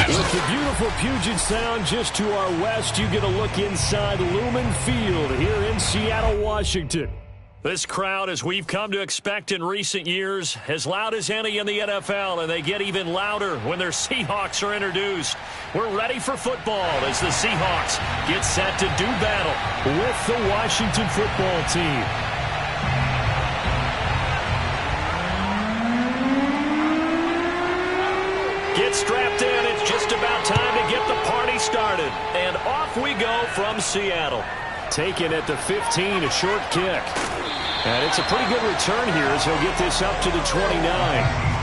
With the beautiful Puget Sound just to our west, you get a look inside Lumen Field here in Seattle, Washington. This crowd, as we've come to expect in recent years, as loud as any in the NFL, and they get even louder when their Seahawks are introduced. We're ready for football as the Seahawks get set to do battle with the Washington football team. Get strapped in. It's just about time to get the party started. And off we go from Seattle. Taken at the 15, a short kick. And it's a pretty good return here as he'll get this up to the 29.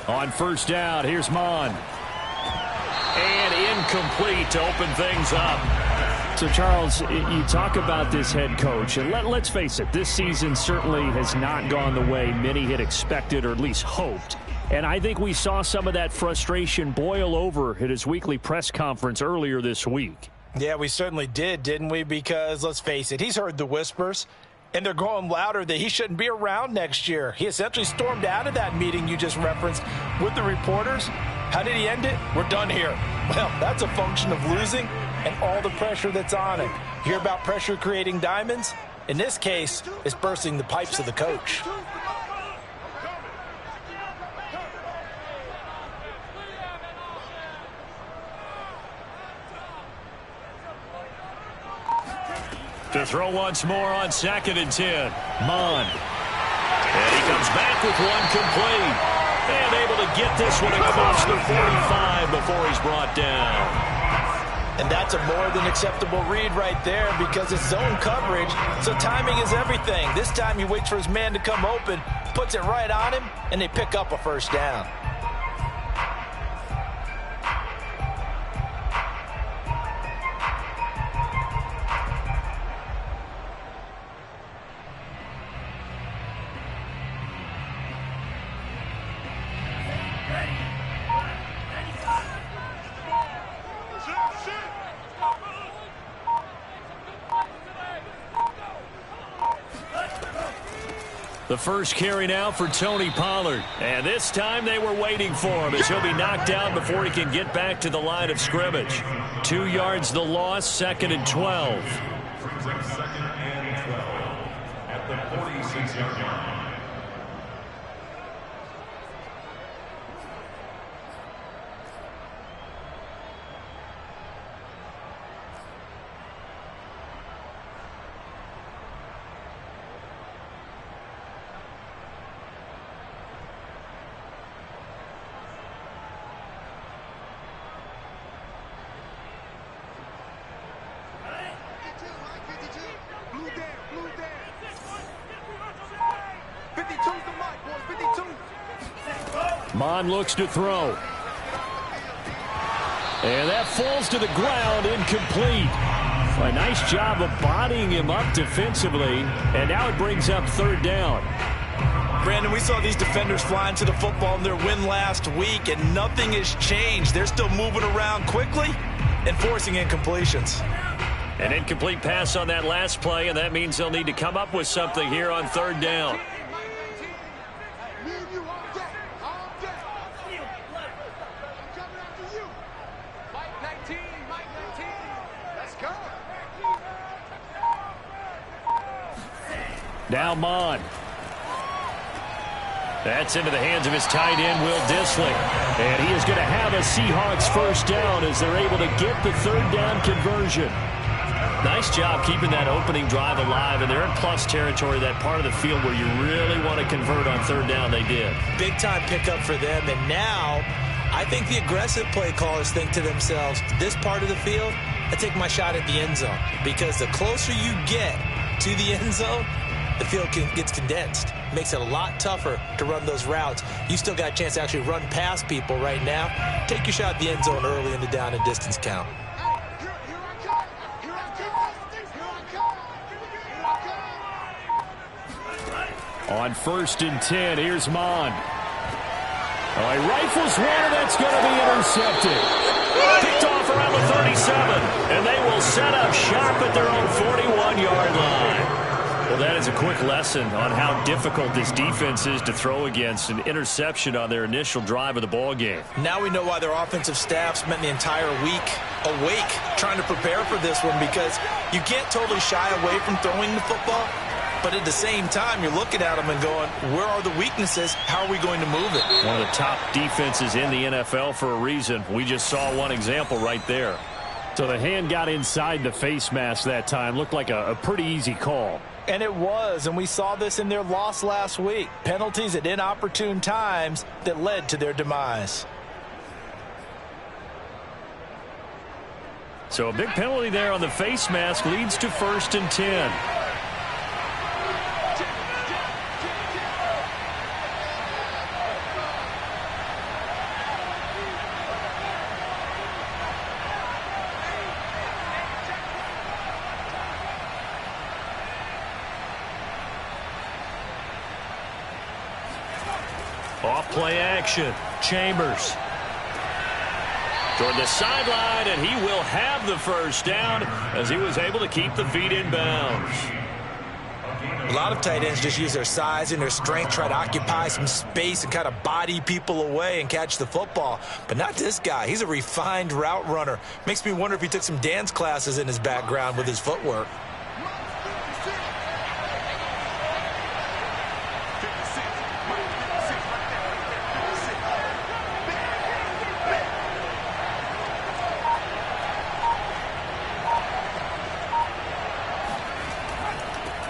On first down, here's Mon. And incomplete to open things up. So, Charles, you talk about this head coach, and let's face it, this season certainly has not gone the way many had expected or at least hoped. And I think we saw some of that frustration boil over at his weekly press conference earlier this week. Yeah, we certainly did, didn't we? Because, let's face it, he's heard the whispers. And they're growing louder that he shouldn't be around next year. He essentially stormed out of that meeting you just referenced with the reporters. How did he end it? We're done here. Well, that's a function of losing and all the pressure that's on it. You hear about pressure creating diamonds? In this case, it's bursting the pipes of the coach. To throw once more on 2nd and 10. Mon. And he comes back with one complete. And able to get this one across the 45 before he's brought down. And that's a more than acceptable read right there because it's zone coverage, so timing is everything. This time he waits for his man to come open, puts it right on him, and they pick up a first down. The first carry now for Tony Pollard. And this time they were waiting for him as he'll be knocked down before he can get back to the line of scrimmage. 2 yards the loss, 2nd and 12. Second and 12 at the 46-yard line. Mon looks to throw. And that falls to the ground, incomplete. A nice job of bodying him up defensively. And now it brings up 3rd down. Brandon, we saw these defenders flying to the football in their win last week, and nothing has changed. They're still moving around quickly and forcing incompletions. An incomplete pass on that last play, and that means they'll need to come up with something here on 3rd down. Now Mon. That's into the hands of his tight end, Will Dissly. And he is going to have a Seahawks first down as they're able to get the 3rd down conversion. Nice job keeping that opening drive alive, and they're in plus territory, that part of the field where you really want to convert on third down. They did. Big-time pickup for them, and now I think the aggressive play callers think to themselves, this part of the field, I take my shot at the end zone, because the closer you get to the end zone, the field gets condensed. Makes it a lot tougher to run those routes. You still got a chance to actually run past people right now. Take your shot at the end zone early in the down and distance count. On 1st and 10, here's Mon. Oh, he rifles one, and that's going to be intercepted. Picked off around the 37, and they will set up shop at their own 41-yard line. Well, that is a quick lesson on how difficult this defense is to throw against. An interception on their initial drive of the ball game. Now we know why their offensive staff spent the entire week awake trying to prepare for this one, because you can't totally shy away from throwing the football. But at the same time, you're looking at them and going, where are the weaknesses? How are we going to move it? One of the top defenses in the NFL for a reason. We just saw one example right there. So the hand got inside the face mask that time. Looked like a pretty easy call. And it was, and we saw this in their loss last week. Penalties at inopportune times that led to their demise. So a big penalty there on the face mask leads to 1st and 10. Off-play action. Chambers. Toward the sideline, and he will have the first down as he was able to keep the feet in bounds. A lot of tight ends just use their size and their strength, try to occupy some space and kind of body people away and catch the football. But not this guy. He's a refined route runner. Makes me wonder if he took some dance classes in his background with his footwork.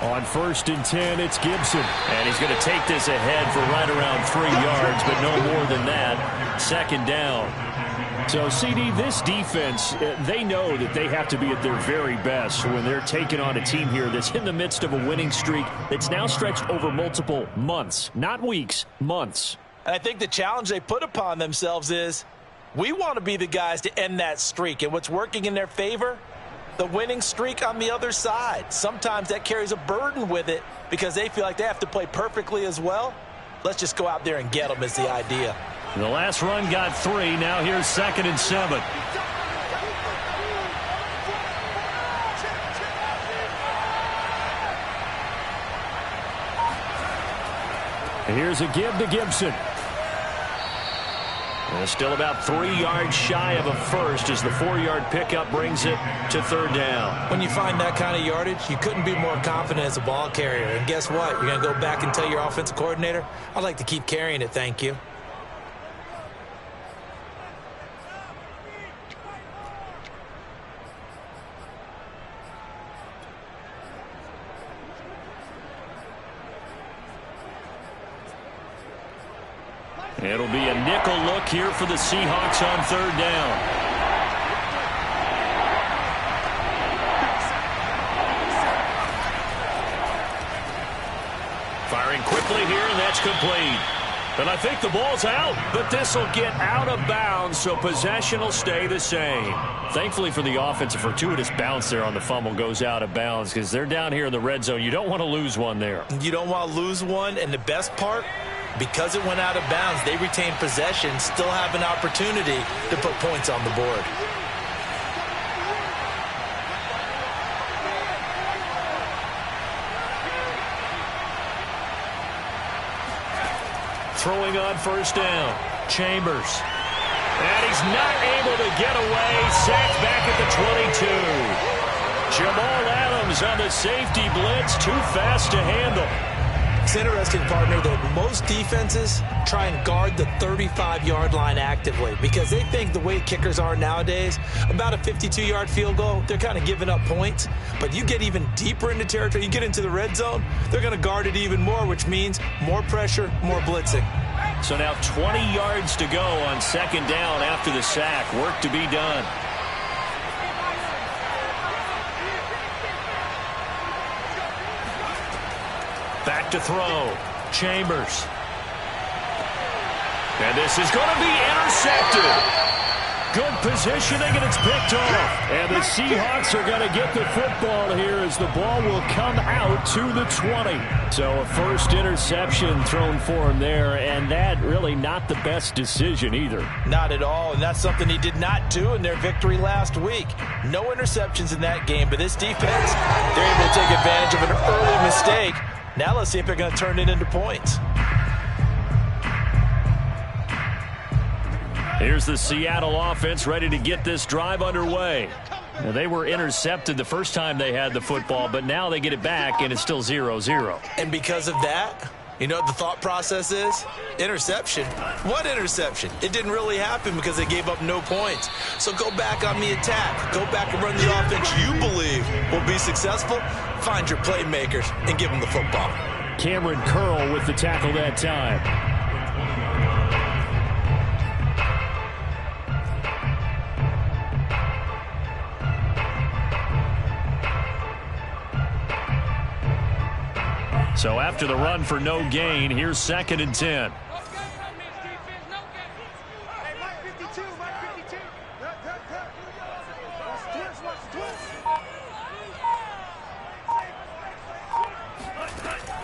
On 1st and 10, it's Gibson. And he's going to take this ahead for right around 3 yards, but no more than that. 2nd down. So, CD, this defense, they know that they have to be at their very best when they're taking on a team here that's in the midst of a winning streak that's now stretched over multiple months, not weeks, months. And I think the challenge they put upon themselves is, we want to be the guys to end that streak. And what's working in their favor? The winning streak on the other side. Sometimes that carries a burden with it because they feel like they have to play perfectly as well. Let's just go out there and get them is the idea. The last run got 3. Now here's 2nd and 7. And here's a give to Gibson. And still about 3 yards shy of a first as the 4-yard pickup brings it to 3rd down. When you find that kind of yardage, you couldn't be more confident as a ball carrier. And guess what? You're going to go back and tell your offensive coordinator, I'd like to keep carrying it, thank you. It'll be a nickel look here for the Seahawks on 3rd down. Firing quickly here, and that's complete. And I think the ball's out, but this will get out of bounds, so possession will stay the same. Thankfully for the offense, a fortuitous bounce there on the fumble goes out of bounds because they're down here in the red zone. You don't want to lose one there. You don't want to lose one, and the best part, because it went out of bounds, they retain possession, still have an opportunity to put points on the board. Throwing on 1st down. Chambers. And he's not able to get away. Sacked back at the 22. Jamal Adams on the safety blitz. Too fast to handle. It's interesting, partner, that most defenses try and guard the 35-yard line actively because they think the way kickers are nowadays, about a 52-yard field goal, they're kind of giving up points. But you get even deeper into territory, you get into the red zone, they're going to guard it even more, which means more pressure, more blitzing. So now 20 yards to go on second down after the sack. Work to be done. Back to throw. Chambers. And this is going to be intercepted. Good positioning, and it's picked off. And the Seahawks are going to get the football here as the ball will come out to the 20. So a first interception thrown for him there, and that really not the best decision either. Not at all, and that's something he did not do in their victory last week. No interceptions in that game, but this defense, they're able to take advantage of an early mistake. Now let's see if they're going to turn it into points. Here's the Seattle offense ready to get this drive underway. Now, they were intercepted the first time they had the football, but now they get it back, and it's still 0-0. And because of that, you know what the thought process is? Interception. What interception? It didn't really happen because they gave up no points. So go back on the attack. Go back and run the offense you believe will be successful. Find your playmakers and give them the football. Cameron Curl with the tackle that time. So after the run for no gain, here's 2nd and 10.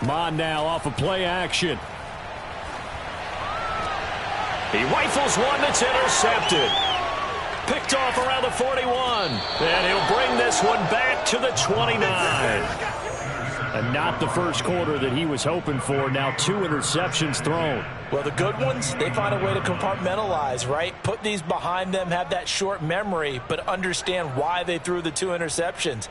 Mon now off of play action. He rifles one that's intercepted. Picked off around the 41. And he'll bring this one back to the 29. And not the first quarter that he was hoping for. Now 2 interceptions thrown. Well, the good ones, they find a way to compartmentalize, right? Put these behind them, have that short memory, but understand why they threw the 2 interceptions.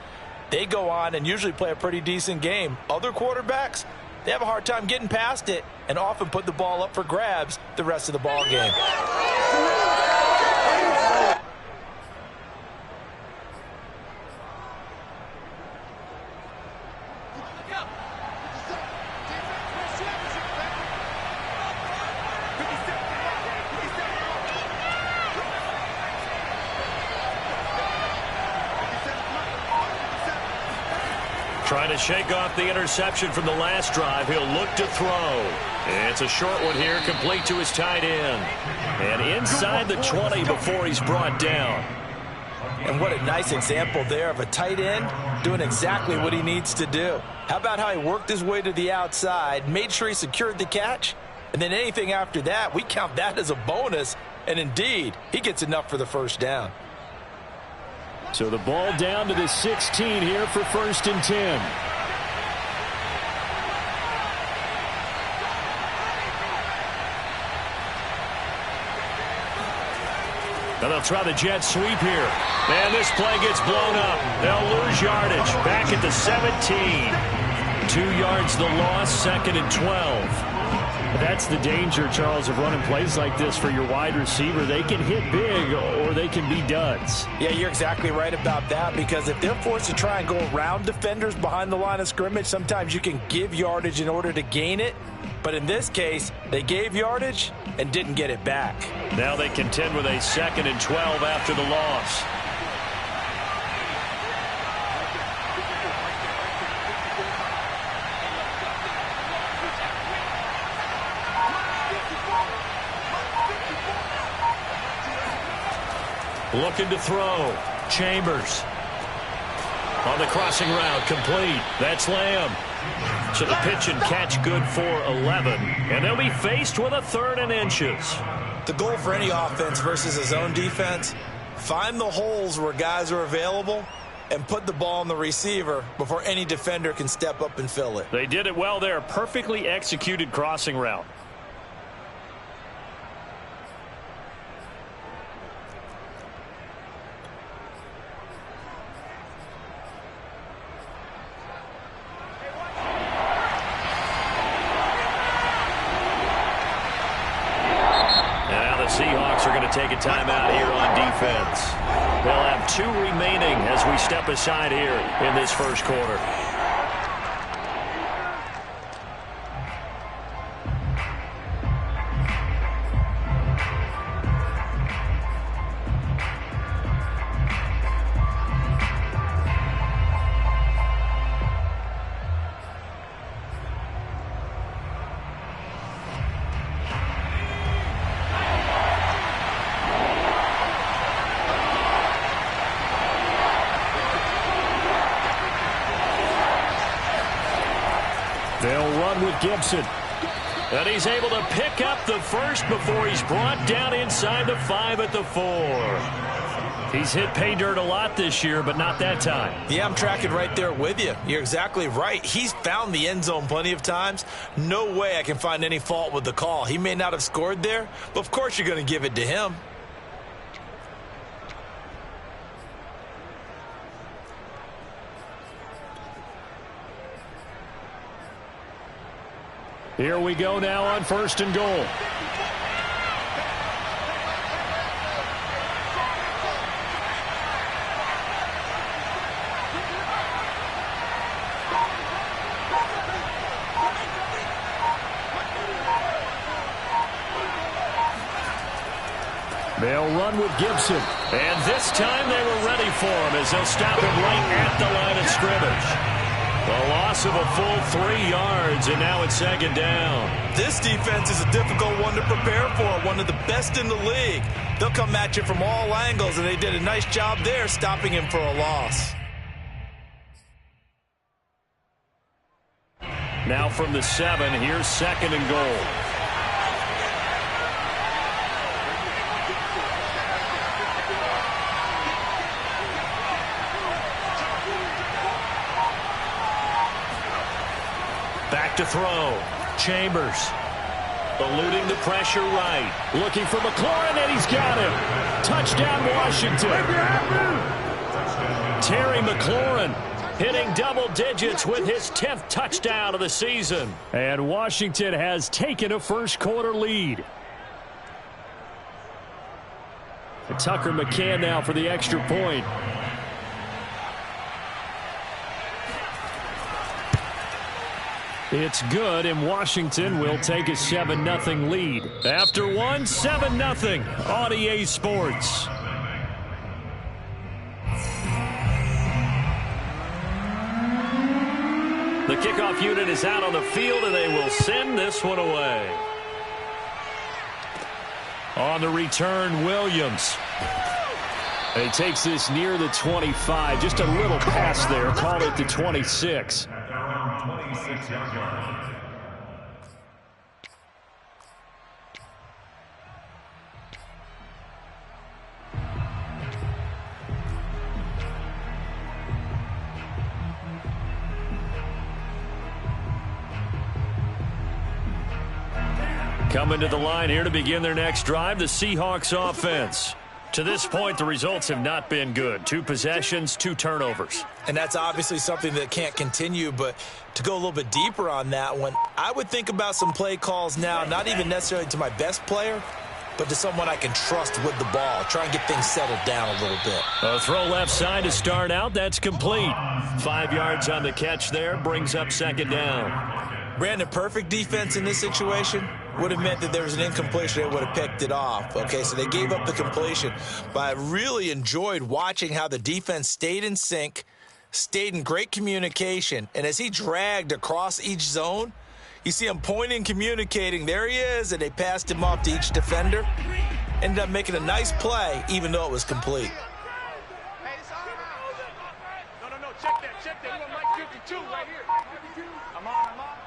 They go on and usually play a pretty decent game. Other quarterbacks, they have a hard time getting past it and often put the ball up for grabs the rest of the ball game. Trying to shake off the interception from the last drive. He'll look to throw. It's a short one here, complete to his tight end. And inside the 20 before he's brought down. And what a nice example there of a tight end doing exactly what he needs to do. How about how he worked his way to the outside, made sure he secured the catch, and then anything after that, we count that as a bonus. And indeed, he gets enough for the first down. So the ball down to the 16 here for 1st and 10. Now they'll try the jet sweep here. And this play gets blown up. They'll lose yardage. Back at the 17. 2 yards the loss, 2nd and 12. That's the danger, Charles, of running plays like this for your wide receiver. They can hit big or they can be duds. Yeah, you're exactly right about that, because if they're forced to try and go around defenders behind the line of scrimmage, sometimes you can give yardage in order to gain it. But in this case, they gave yardage and didn't get it back. Now they contend with a 2nd and 12 after the loss. Looking to throw. Chambers. On the crossing route, complete. That's Lamb. So the pitch and catch good for 11. And they'll be faced with a 3rd and inches. The goal for any offense versus a zone defense, find the holes where guys are available and put the ball on the receiver before any defender can step up and fill it. They did it well there. Perfectly executed crossing route. to take a timeout here on defense. They'll have 2 remaining as we step aside here in this first quarter. They'll run with Gibson. And he's able to pick up the first before he's brought down inside the 5 at the 4. He's hit pay dirt a lot this year, but not that time. Yeah, I'm tracking right there with you. You're exactly right. He's found the end zone plenty of times. No way I can find any fault with the call. He may not have scored there, but of course you're going to give it to him. Here we go now on 1st and goal. They'll run with Gibson. And this time they were ready for him as they'll stop him right at the line of scrimmage. A loss of a full 3 yards, and now it's 2nd down. This defense is a difficult one to prepare for, one of the best in the league. They'll come at you from all angles, and they did a nice job there stopping him for a loss. Now from the 7, here's 2nd and goal. Back to throw. Chambers. Eluding the pressure right. Looking for McLaurin, and he's got him. Touchdown, Washington. Terry McLaurin hitting double digits with his 10th touchdown of the season. And Washington has taken a first-quarter lead. And Tucker McCann now for the extra point. It's good, and Washington will take a 7-0 lead. After one, 7-0 on EA Sports. The kickoff unit is out on the field, and they will send this one away. On the return, Williams. He takes this near the 25. Just a little pass there. Call it the 26. Coming to the line here to begin their next drive, the Seahawks offense. To this point, the results have not been good. 2 possessions, 2 turnovers. And that's obviously something that can't continue, but to go a little bit deeper on that one, I would think about some play calls now, not even necessarily to my best player, but to someone I can trust with the ball. Try and get things settled down a little bit. A throw left side to start out. That's complete. 5 yards on the catch there. Brings up 2nd down. Brandon, perfect defense in this situation would have meant that there was an incompletion. They would have picked it off. Okay, so they gave up the completion. But I really enjoyed watching how the defense stayed in sync, stayed in great communication. And as he dragged across each zone, you see him pointing, communicating. There he is, and they passed him off to each defender. Ended up making a nice play, even though it was complete. No, check that. You want Mike 52 right here. I'm on.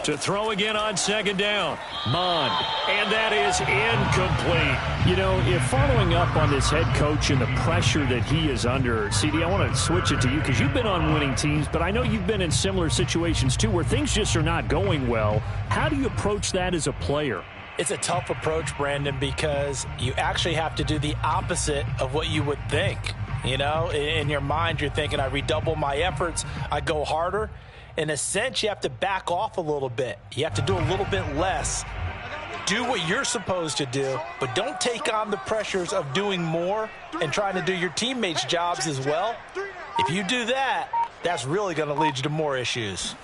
To throw again on 2nd down. Mond. And that is incomplete. You know, if following up on this head coach and the pressure that he is under, CD, I want to switch it to you because you've been on winning teams, but I know you've been in similar situations too where things just are not going well. How do you approach that as a player? It's a tough approach, Brandon, because you actually have to do the opposite of what you would think. You know, in your mind, you're thinking, I redouble my efforts, I go harder. In a sense, you have to back off a little bit. You have to do a little bit less Do what you're supposed to do, but don't take on the pressures of doing more and trying to do your teammates' jobs as well. If you do that, that's really going to lead you to more issues.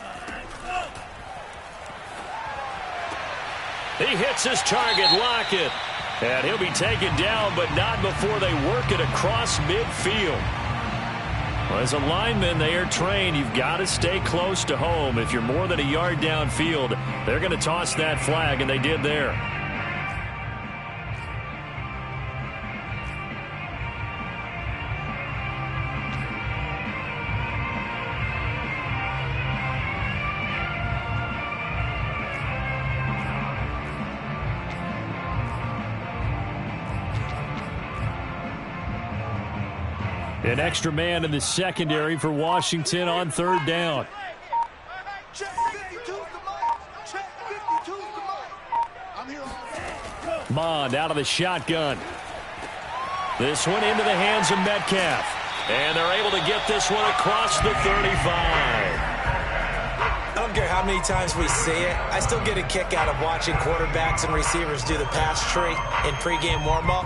He hits his target, Lockett. And he'll be taken down, but not before they work it across midfield. Well, as a lineman, they are trained. You've got to stay close to home. If you're more than a yard downfield, they're going to toss that flag, and they did there. An extra man in the secondary for Washington on third down. Mond out of the shotgun. This one into the hands of Metcalf. And they're able to get this one across the 35. I don't care how many times we see it. I still get a kick out of watching quarterbacks and receivers do the pass tree in pregame warm-up.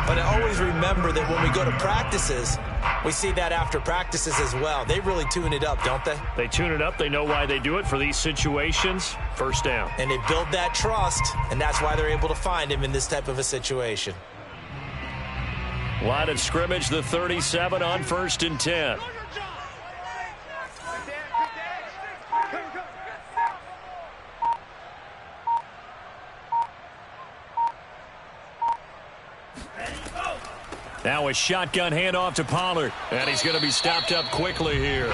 But I always remember that when we go to practices, we see that after practices as well. They really tune it up, don't they? They tune it up. They know why they do it for these situations. First down. And they build that trust, and that's why they're able to find him in this type of a situation. Line of scrimmage, the 37 on 1st and 10. Now a shotgun handoff to Pollard. And he's going to be stopped up quickly here.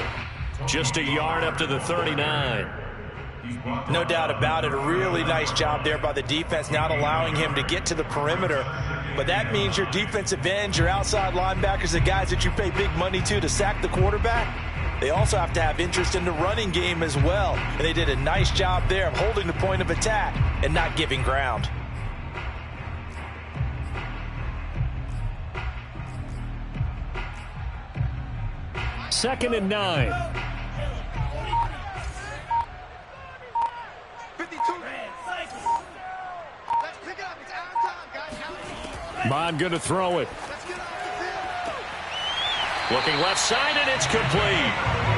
Just a yard up to the 39. No doubt about it. A really nice job there by the defense, not allowing him to get to the perimeter. But that means your defensive ends, your outside linebackers, the guys that you pay big money to sack the quarterback, they also have to have interest in the running game as well. And they did a nice job there of holding the point of attack and not giving ground. Second and 9. Mond going to throw it. Looking left side, and it's complete.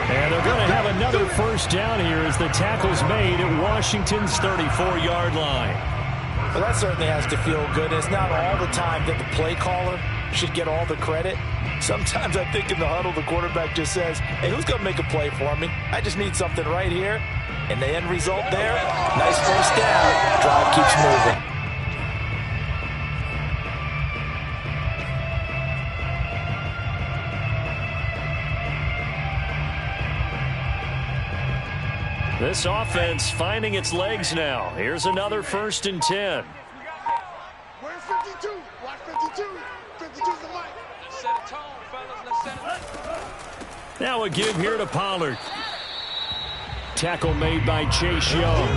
And they're going to have another first down here as the tackle's made at Washington's 34-yard line. Well, that certainly has to feel good. It's not all the time that the play caller should get all the credit. Sometimes I think in the huddle, the quarterback just says, hey, who's going to make a play for me? I just need something right here. And the end result there, nice first down. Drive keeps moving. This offense finding its legs now. Here's another 1st and 10. Where's 52? Watch 52. 52's the mic. Let's set a tone, fellas. Let's set a tone. Now a give here to Pollard. Tackle made by Chase Young.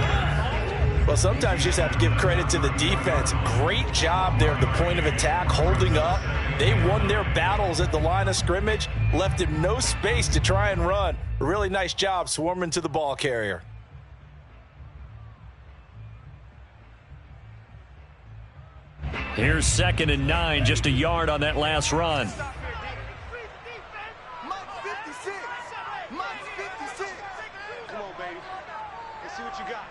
Well, sometimes you just have to give credit to the defense. Great job there at the point of attack, holding up. They won their battles at the line of scrimmage, left him no space to try and run. A really nice job swarming to the ball carrier. Here's 2nd and 9, just a yard on that last run. Mike 56. Mike 56. Come on, baby. Let's see what you got.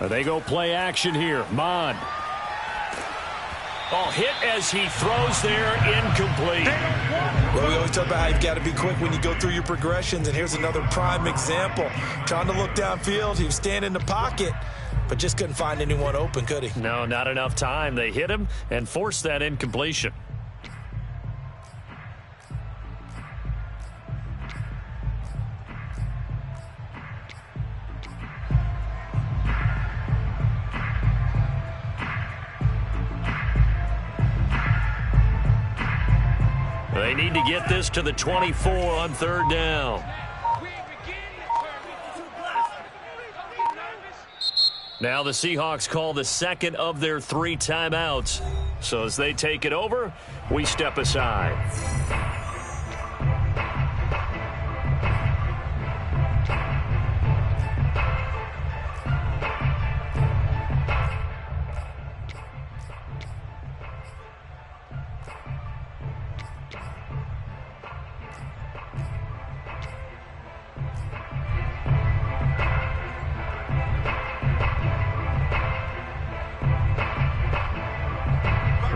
They go play action here. Mond. Oh, hit as he throws there, incomplete. Well, we always talk about how you've got to be quick when you go through your progressions, and here's another prime example. Trying to look downfield, he was standing in the pocket, but just couldn't find anyone open, could he? No, not enough time. They hit him and forced that incompletion. They need to get this to the 24 on 3rd down. Now the Seahawks call the 2nd of their 3 timeouts. So as they take it over, we step aside.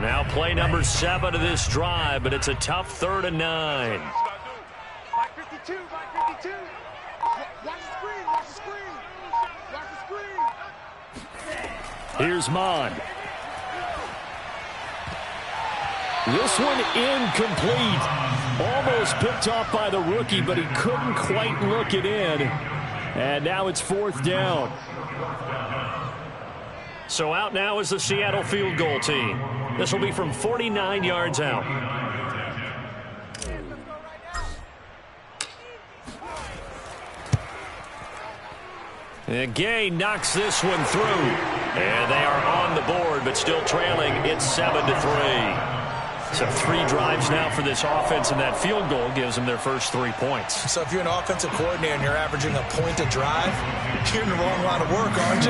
Now play number 7 of this drive, but it's a tough 3rd and 9. Mike 52, Mike 52. Watch the screen, watch the screen. Watch the screen. Here's Mond. This one incomplete. Almost picked off by the rookie, but he couldn't quite look it in. And now it's 4th down. So out now is the Seattle field goal team. This will be from 49 yards out. And Gay knocks this one through. And they are on the board, but still trailing. It's 7-3. So 3 drives now for this offense, and that field goal gives them their first 3 points. So if you're an offensive coordinator and you're averaging a point a drive, you're in the wrong line of work, aren't you?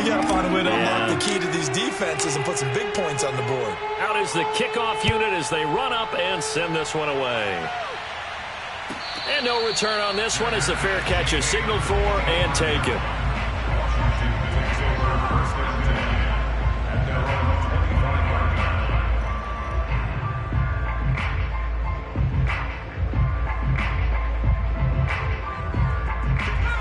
You got to find a way to unlock the key to these defenses and put some big points on the board. Out is the kickoff unit as they run up and send this one away. And no return on this one as the fair catch is signaled for and taken.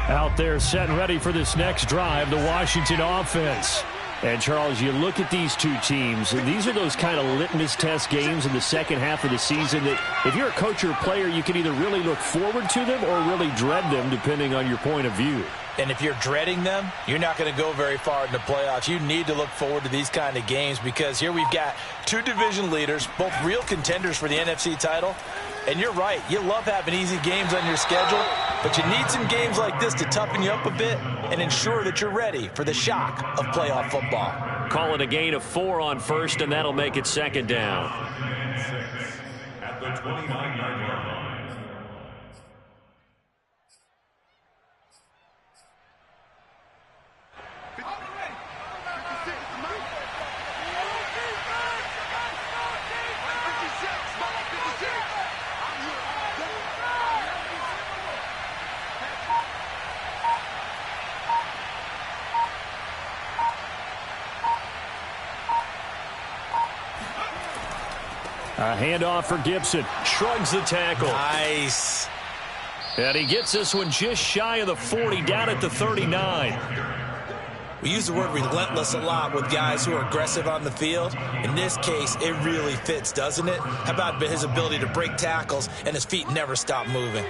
Out there set and ready for this next drive, the Washington offense. And, Charles, you look at these two teams, and these are those kind of litmus test games in the second half of the season that if you're a coach or a player, you can either really look forward to them or really dread them, depending on your point of view. And if you're dreading them, you're not going to go very far in the playoffs. You need to look forward to these kind of games because here we've got 2 division leaders, both real contenders for the NFC title. And you're right, you love having easy games on your schedule, but you need some games like this to toughen you up a bit and ensure that you're ready for the shock of playoff football. Call it a gain of 4 on first, and that'll make it 2nd down. At the 29-yard line. A handoff for Gibson. Shrugs the tackle. Nice. And he gets this one just shy of the 40, down at the 39. We use the word relentless a lot with guys who are aggressive on the field. In this case, it really fits, doesn't it? How about his ability to break tackles and his feet never stop moving?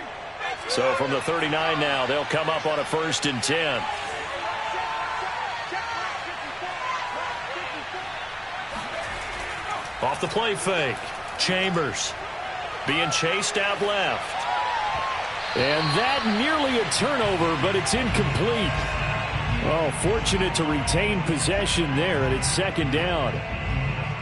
So from the 39 now, they'll come up on a 1st and 10. Off the play fake. Chambers being chased out left. And that nearly a turnover, but it's incomplete. Oh, fortunate to retain possession there, and it's 2nd down.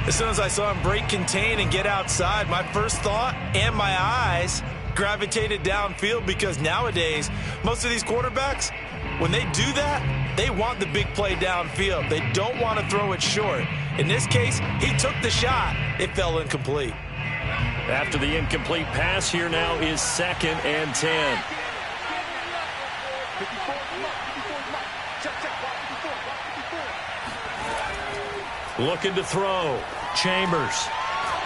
As soon as I saw him break contain and get outside, my first thought and my eyes gravitated downfield because nowadays, most of these quarterbacks, when they do that, they want the big play downfield. They don't want to throw it short. In this case, he took the shot. It fell incomplete. After the incomplete pass, here now is 2nd and 10. Looking to throw. Chambers.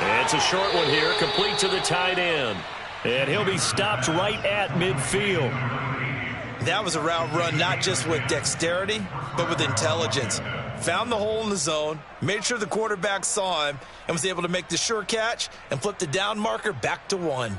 It's a short one here, complete to the tight end. And he'll be stopped right at midfield. That was a route run not just with dexterity, but with intelligence. Found the hole in the zone, made sure the quarterback saw him, and was able to make the sure catch and flip the down marker back to 1.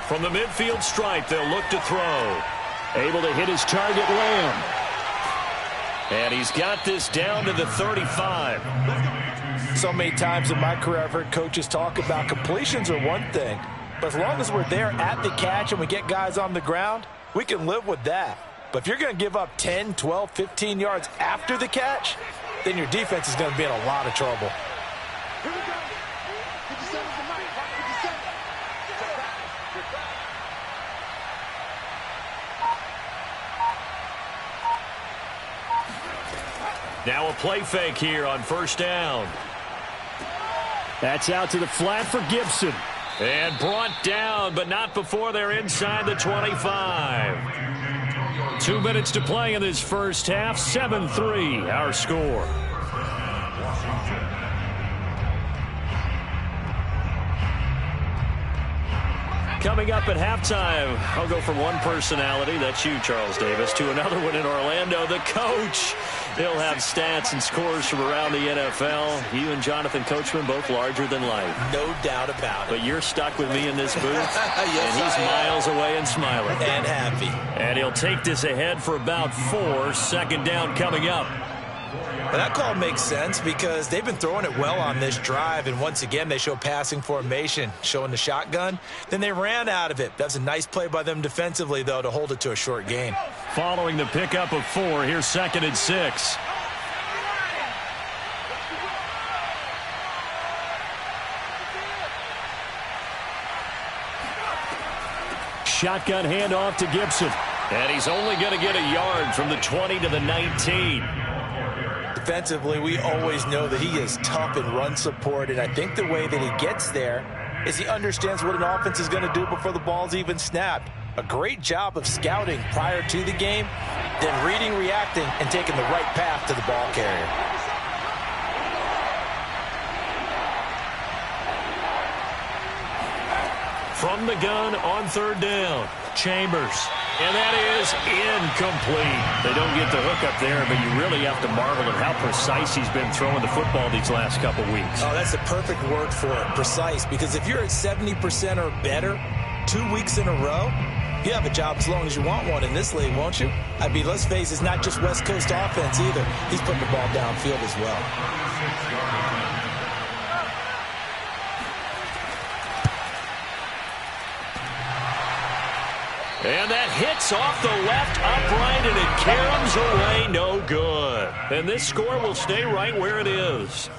From the midfield stripe, they'll look to throw. Able to hit his target, Lamb. And he's got this down to the 35. So many times in my career, I've heard coaches talk about completions are one thing, but as long as we're there at the catch and we get guys on the ground, we can live with that. But if you're going to give up 10, 12, 15 yards after the catch, then your defense is going to be in a lot of trouble. Here we go. 57's the mic. 57. Now a play fake here on first down. That's out to the flat for Gibson. And brought down, but not before they're inside the 25. 2 minutes to play in this first half. 7-3, our score. Coming up at halftime, I'll go from one personality, that's you, Charles Davis, to another one in Orlando, the coach. He'll have stats and scores from around the NFL. You and Jonathan Coachman, both larger than life. No doubt about it. But you're stuck with me in this booth, yes, and he's miles away and smiling. And happy. And he'll take this ahead for about 4. Second down coming up. Well, that call makes sense because they've been throwing it well on this drive, and once again they show passing formation, showing the shotgun. Then they ran out of it. That's a nice play by them defensively, though, to hold it to a short gain. Following the pickup of 4, here's 2nd and 6. Shotgun handoff to Gibson. And he's only going to get a yard from the 20 to the 19. Defensively, we always know that he is tough in run support, and I think the way that he gets there is he understands what an offense is going to do before the ball's even snapped. A great job of scouting prior to the game, then reading, reacting, and taking the right path to the ball carrier. From the gun on 3rd down, Chambers. And that is incomplete. They don't get the hook up there, but you really have to marvel at how precise he's been throwing the football these last couple weeks. Oh, that's the perfect word for it, precise, because if you're at 70% or better 2 weeks in a row, you have a job as long as you want one in this league, won't you? I mean, let's face it, it's not just West Coast offense either. He's putting the ball downfield as well. And that hits off the left upright, and it caroms away, no good. And this score will stay right where it is.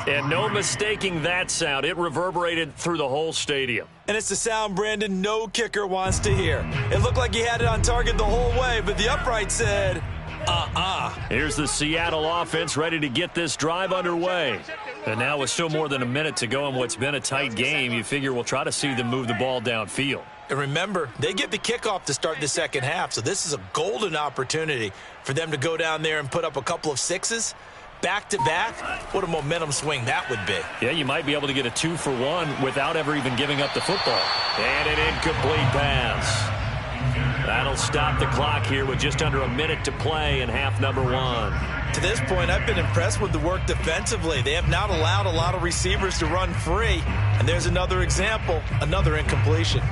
And no mistaking that sound. It reverberated through the whole stadium. And it's the sound, Brandon, no kicker wants to hear. It looked like he had it on target the whole way, but the upright said, Here's the Seattle offense ready to get this drive underway. And now with still more than a minute to go in what's been a tight game, you figure we'll try to see them move the ball downfield. And remember, they get the kickoff to start the second half, so this is a golden opportunity for them to go down there and put up a couple of 6s. Back-to-back, what a momentum swing that would be. Yeah, you might be able to get a 2-for-1 without ever even giving up the football. And an incomplete pass. That'll stop the clock here with just under a minute to play in half number 1. To this point, I've been impressed with the work defensively. They have not allowed a lot of receivers to run free. And there's another example, another incompletion.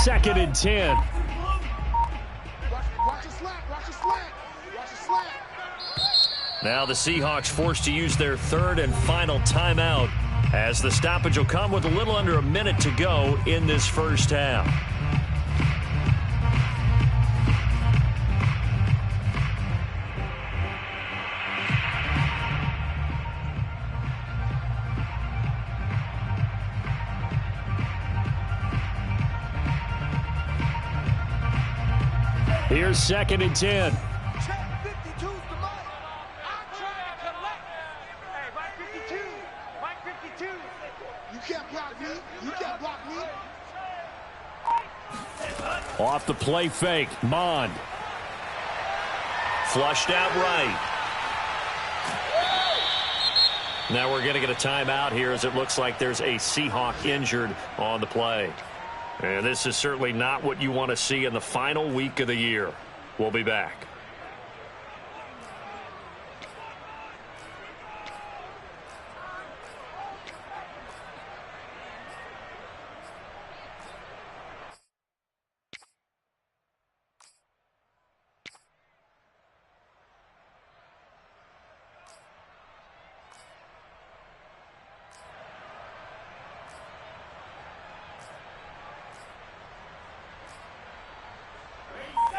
Second and 10. Watch the slant, watch the slant, watch the slant. Now the Seahawks forced to use their 3rd and final timeout as the stoppage will come with a little under a minute to go in this first half. Here's 2nd and 10. Check 52's the mic. I'm trying to collect. Hey, Mike 52. Mike 52. You can't block me. You can't block me. Off the play fake, Mond. Flushed out right. Now we're going to get a timeout here as it looks like there's a Seahawk injured on the play. And this is certainly not what you want to see in the final week of the year. We'll be back.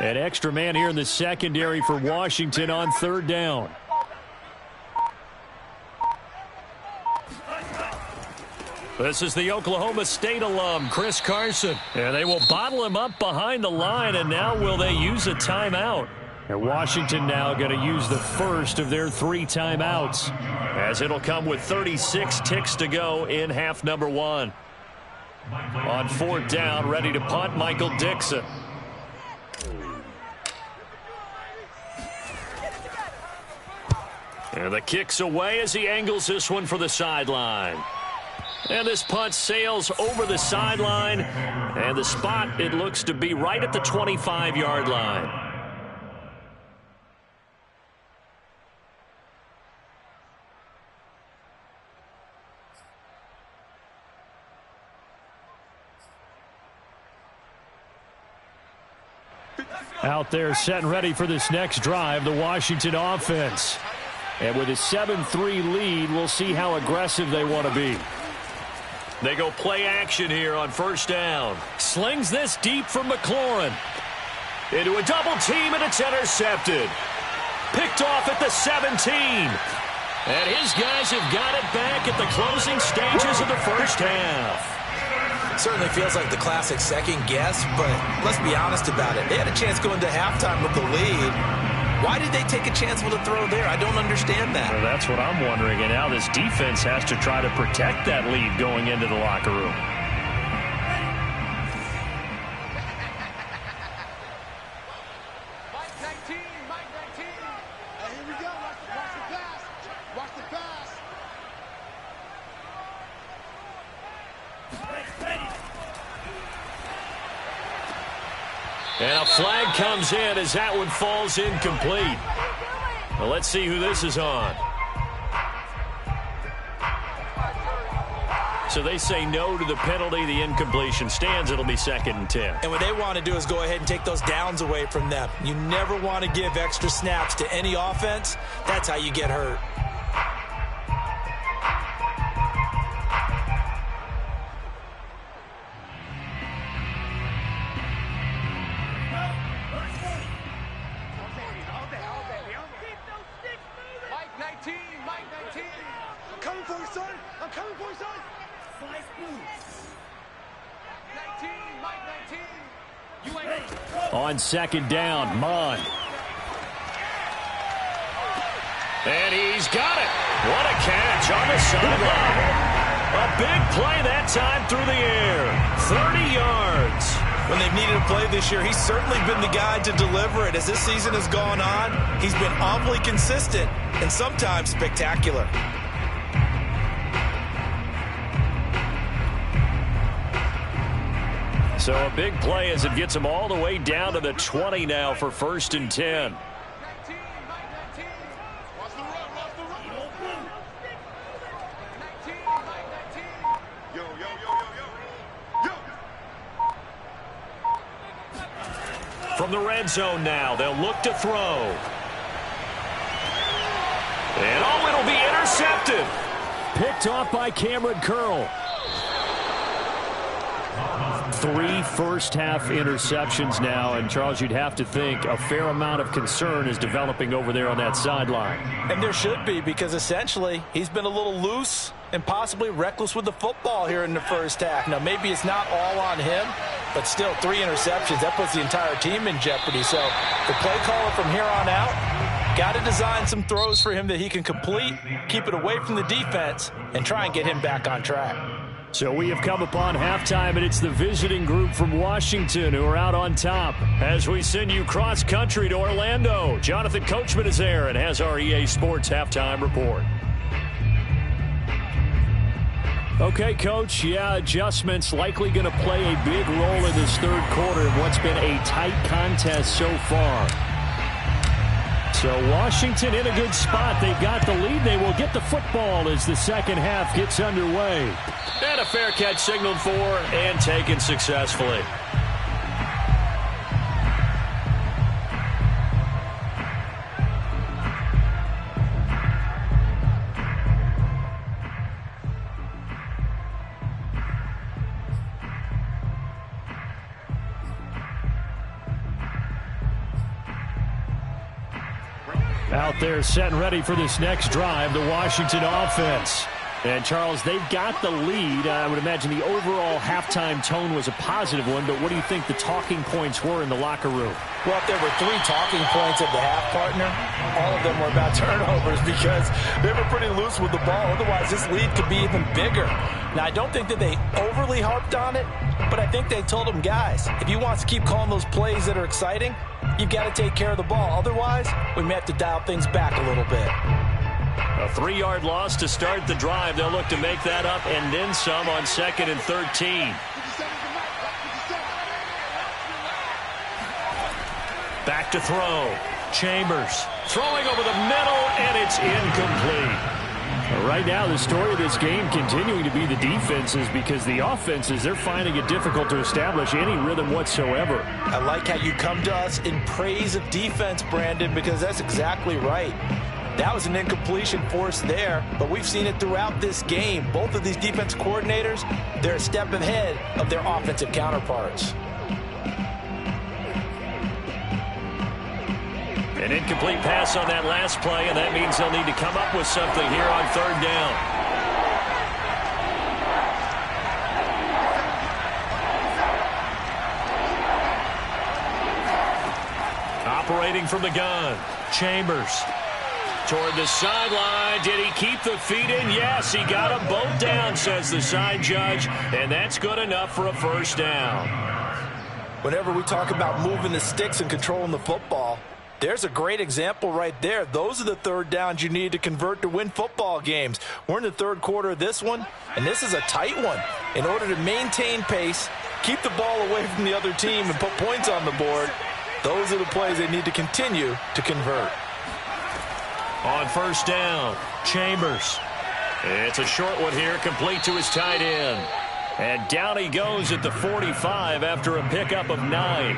An extra man here in the secondary for Washington on third down. This is the Oklahoma State alum, Chris Carson. And they will bottle him up behind the line, and now will they use a timeout? And Washington now going to use the first of their 3 timeouts, as it'll come with 36 ticks to go in half number 1. On fourth down, ready to punt, Michael Dixon. And the kick's away as he angles this one for the sideline. And this punt sails over the sideline. And the spot, it looks to be right at the 25-yard line. Out there set and ready for this next drive, the Washington offense. And with a 7-3 lead, we'll see how aggressive they want to be. They go play action here on first down. Slings this deep from McLaurin. Into a double team, and it's intercepted. Picked off at the 17. And his guys have got it back at the closing stages of the first half. Certainly feels like the classic second guess, but let's be honest about it. They had a chance going to halftime with the lead. Why did they take a chance with a throw there? I don't understand that. Well, that's what I'm wondering. And now this defense has to try to protect that lead going into the locker room. And a flag comes in as that one falls incomplete. Well, let's see who this is on. So they say no to the penalty. The incompletion stands. It'll be 2nd and 10. And what they want to do is go ahead and take those downs away from them. You never want to give extra snaps to any offense. That's how you get hurt. On second down, Mond. And he's got it. What a catch on the sideline. A big play that time through the air. 30 yards. When they've needed a play this year, he's certainly been the guy to deliver it. As this season has gone on, he's been awfully consistent and sometimes spectacular. So a big play as it gets him all the way down to the 20 now for 1st and 10. From the red zone now, they'll look to throw. And oh, it'll be intercepted. Picked off by Cameron Curl. 3 first-half interceptions now, and Charles, you'd have to think a fair amount of concern is developing over there on that sideline. And there should be, because essentially he's been a little loose and possibly reckless with the football here in the first half. Now, maybe it's not all on him, but still 3 interceptions. That puts the entire team in jeopardy. So the play caller from here on out got to design some throws for him that he can complete, keep it away from the defense, and try and get him back on track. So we have come upon halftime, and it's the visiting group from Washington who are out on top. As we send you cross-country to Orlando, Jonathan Coachman is there and has our EA Sports halftime report. Okay, Coach, yeah, adjustments likely going to play a big role in this third quarter in what's been a tight contest so far. So Washington in a good spot. They've got the lead. They will get the football as the second half gets underway. And a fair catch signaled for and taken successfully. Out there set and ready for this next drive, the Washington offense. And, Charles, they've got the lead. I would imagine the overall halftime tone was a positive one, but what do you think the talking points were in the locker room? Well, if there were 3 talking points of the half, partner, all of them were about turnovers because they were pretty loose with the ball. Otherwise, this lead could be even bigger. Now, I don't think that they overly harped on it, but I think they told them, guys, if you want to keep calling those plays that are exciting, you've got to take care of the ball. Otherwise, we may have to dial things back a little bit. A 3-yard loss to start the drive. They'll look to make that up and then some on 2nd and 13. Back to throw. Chambers throwing over the middle, and it's incomplete. Right now, the story of this game continuing to be the defenses because the offenses, they're finding it difficult to establish any rhythm whatsoever. I like how you come to us in praise of defense, Brandon, because that's exactly right. That was an incompletion forced there, but we've seen it throughout this game. Both of these defense coordinators, they're a step ahead of their offensive counterparts. An incomplete pass on that last play, and that means they'll need to come up with something here on 3rd down. Operating from the gun, Chambers. Toward the sideline. Did he keep the feet in? Yes, he got them both down, says the side judge, and that's good enough for a 1st down. Whenever we talk about moving the sticks and controlling the football, there's a great example right there. Those are the 3rd downs you need to convert to win football games. We're in the 3rd quarter of this one, and this is a tight one. In order to maintain pace, keep the ball away from the other team, and put points on the board, those are the plays they need to continue to convert. On 1st down, Chambers. It's a short one here, complete to his tight end. And down he goes at the 45 after a pickup of 9.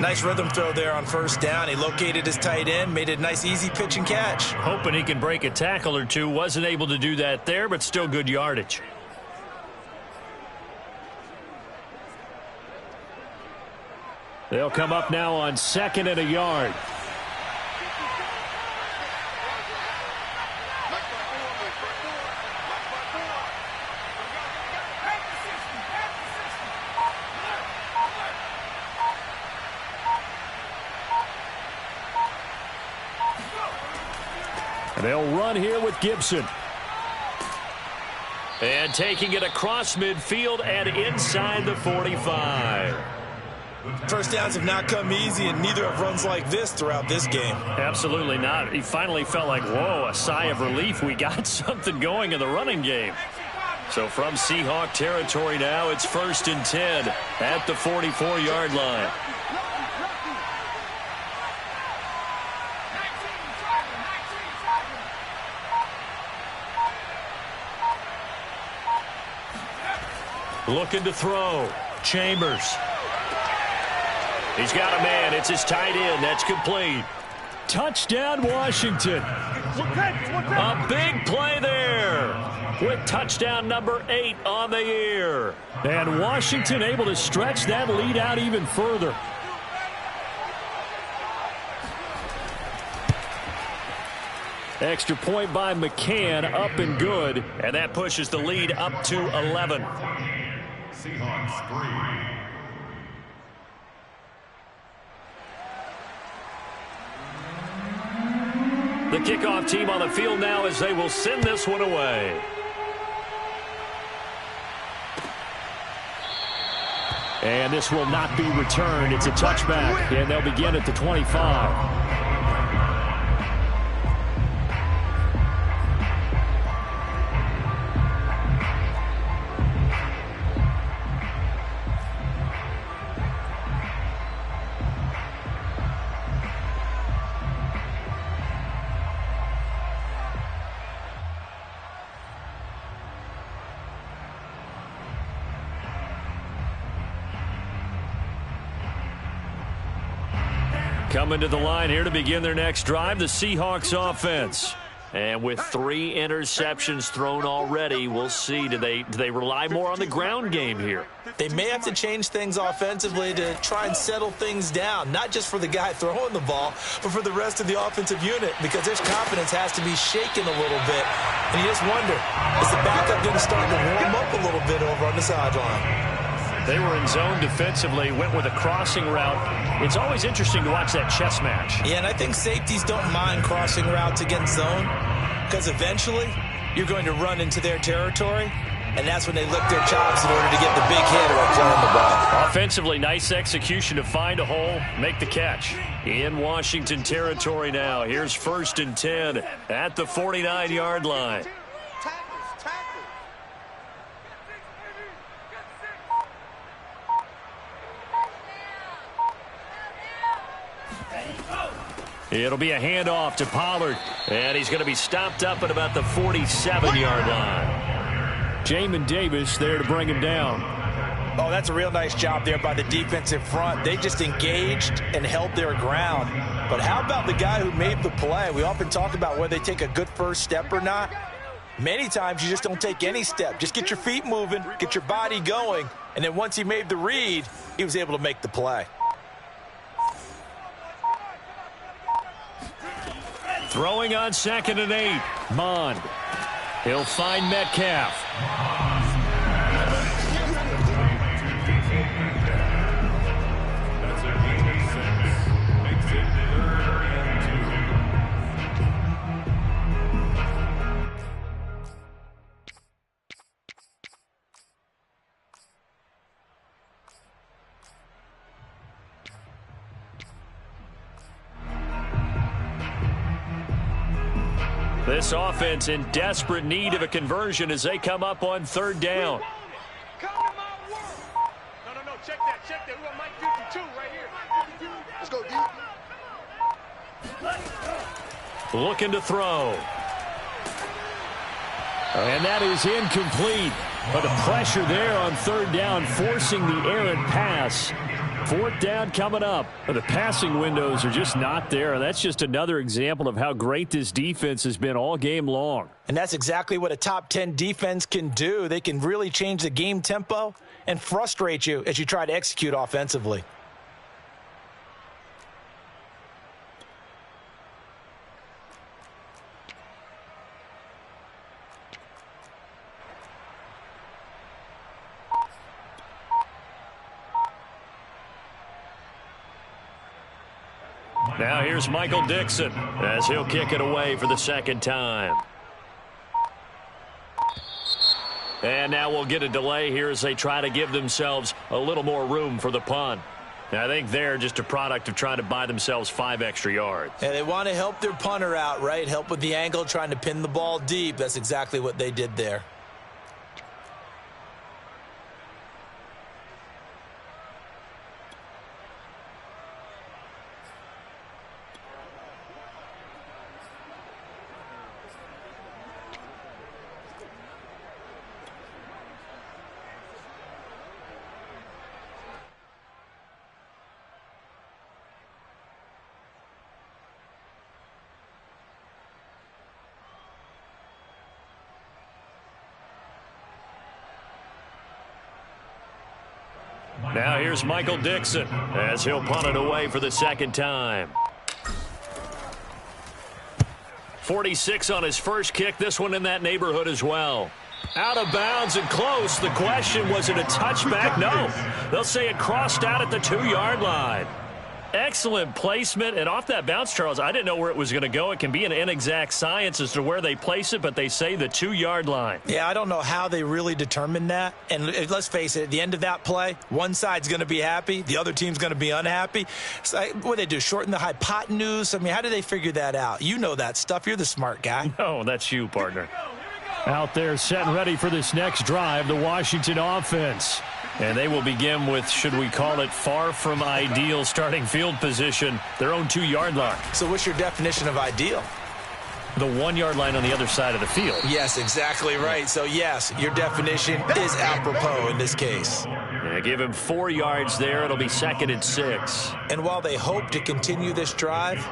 Nice rhythm throw there on 1st down. He located his tight end, made it a nice, easy pitch and catch. Hoping he can break a tackle or two. Wasn't able to do that there, but still good yardage. They'll come up now on 2nd and a yard. They'll run here with Gibson. And taking it across midfield and inside the 45. 1st downs have not come easy, and neither have runs like this throughout this game. Absolutely not. He finally felt like, whoa, a sigh of relief. We got something going in the running game. So from Seahawk territory now, it's 1st and 10 at the 44-yard line. Looking to throw. Chambers. He's got a man. It's his tight end. That's complete. Touchdown, Washington. A big play there with touchdown number 8 on the year. And Washington able to stretch that lead out even further. Extra point by McCann, up and good. And that pushes the lead up to 11. Seahawks 3. The kickoff team on the field now as they will send this one away. And this will not be returned. It's a touchback, and they'll begin at the 25. Coming to the line here to begin their next drive, the Seahawks offense. And with 3 interceptions thrown already, we'll see. Do they rely more on the ground game here? They may have to change things offensively to try and settle things down, not just for the guy throwing the ball, but for the rest of the offensive unit, because their confidence has to be shaken a little bit. And you just wonder, is the backup going to start to warm up a little bit over on the sideline? They were in zone defensively, went with a crossing route. It's always interesting to watch that chess match. Yeah, and I think safeties don't mind crossing routes against zone, because eventually you're going to run into their territory, and that's when they lick their chops in order to get the big hit or play on the ball. Offensively, nice execution to find a hole, make the catch. In Washington territory now. Here's 1st and 10 at the 49-yard line. It'll be a handoff to Pollard, and he's going to be stopped up at about the 47-yard line. Jamin Davis there to bring him down. Oh, that's a real nice job there by the defensive front. They just engaged and held their ground. But how about the guy who made the play? We often talk about whether they take a good first step or not. Many times you just don't take any step. Just get your feet moving, get your body going, and then once he made the read, he was able to make the play. Throwing on 2nd and 8. Mond. He'll find Metcalf. That's a gain of 6. Makes it 3rd and 2. This offense in desperate need of a conversion as they come up on 3rd down. Come to my world. No, check that. We want Mike 52 right here. Let's go, D. Looking to throw. And that is incomplete. But the pressure there on 3rd down, forcing the errant pass. 4th down coming up. The passing windows are just not there. That's just another example of how great this defense has been all game long. And that's exactly what a top 10 defense can do. They can really change the game tempo and frustrate you as you try to execute offensively. Now here's Michael Dixon as he'll kick it away for the 2nd time. And now we'll get a delay here as they try to give themselves a little more room for the punt. I think they're just a product of trying to buy themselves 5 extra yards. And they want to help their punter out, right? Help with the angle, trying to pin the ball deep. That's exactly what they did there. Now here's Michael Dixon as he'll punt it away for the 2nd time. 46 on his first kick. This one in that neighborhood as well. Out of bounds and close. The question, was it a touchback? No. They'll say it crossed out at the 2-yard line. Excellent placement, and off that bounce, Charles, I didn't know where it was going to go. It can be an inexact science as to where they place it, but they say the 2-yard line. Yeah, I don't know how they really determined that. And let's face it, at the end of that play, one side's going to be happy, the other team's going to be unhappy. So, what do they do, shorten the hypotenuse? I mean, how do they figure that out? You know that stuff. You're the smart guy. No, that's you, partner. Out there set and ready for this next drive, the Washington offense. And they will begin with, should we call it, far from ideal starting field position, their own 2-yard line. So what's your definition of ideal? The 1-yard line on the other side of the field. Yes, exactly right. So, yes, your definition is apropos in this case. Yeah, give him 4 yards there. It'll be 2nd and 6. And while they hope to continue this drive,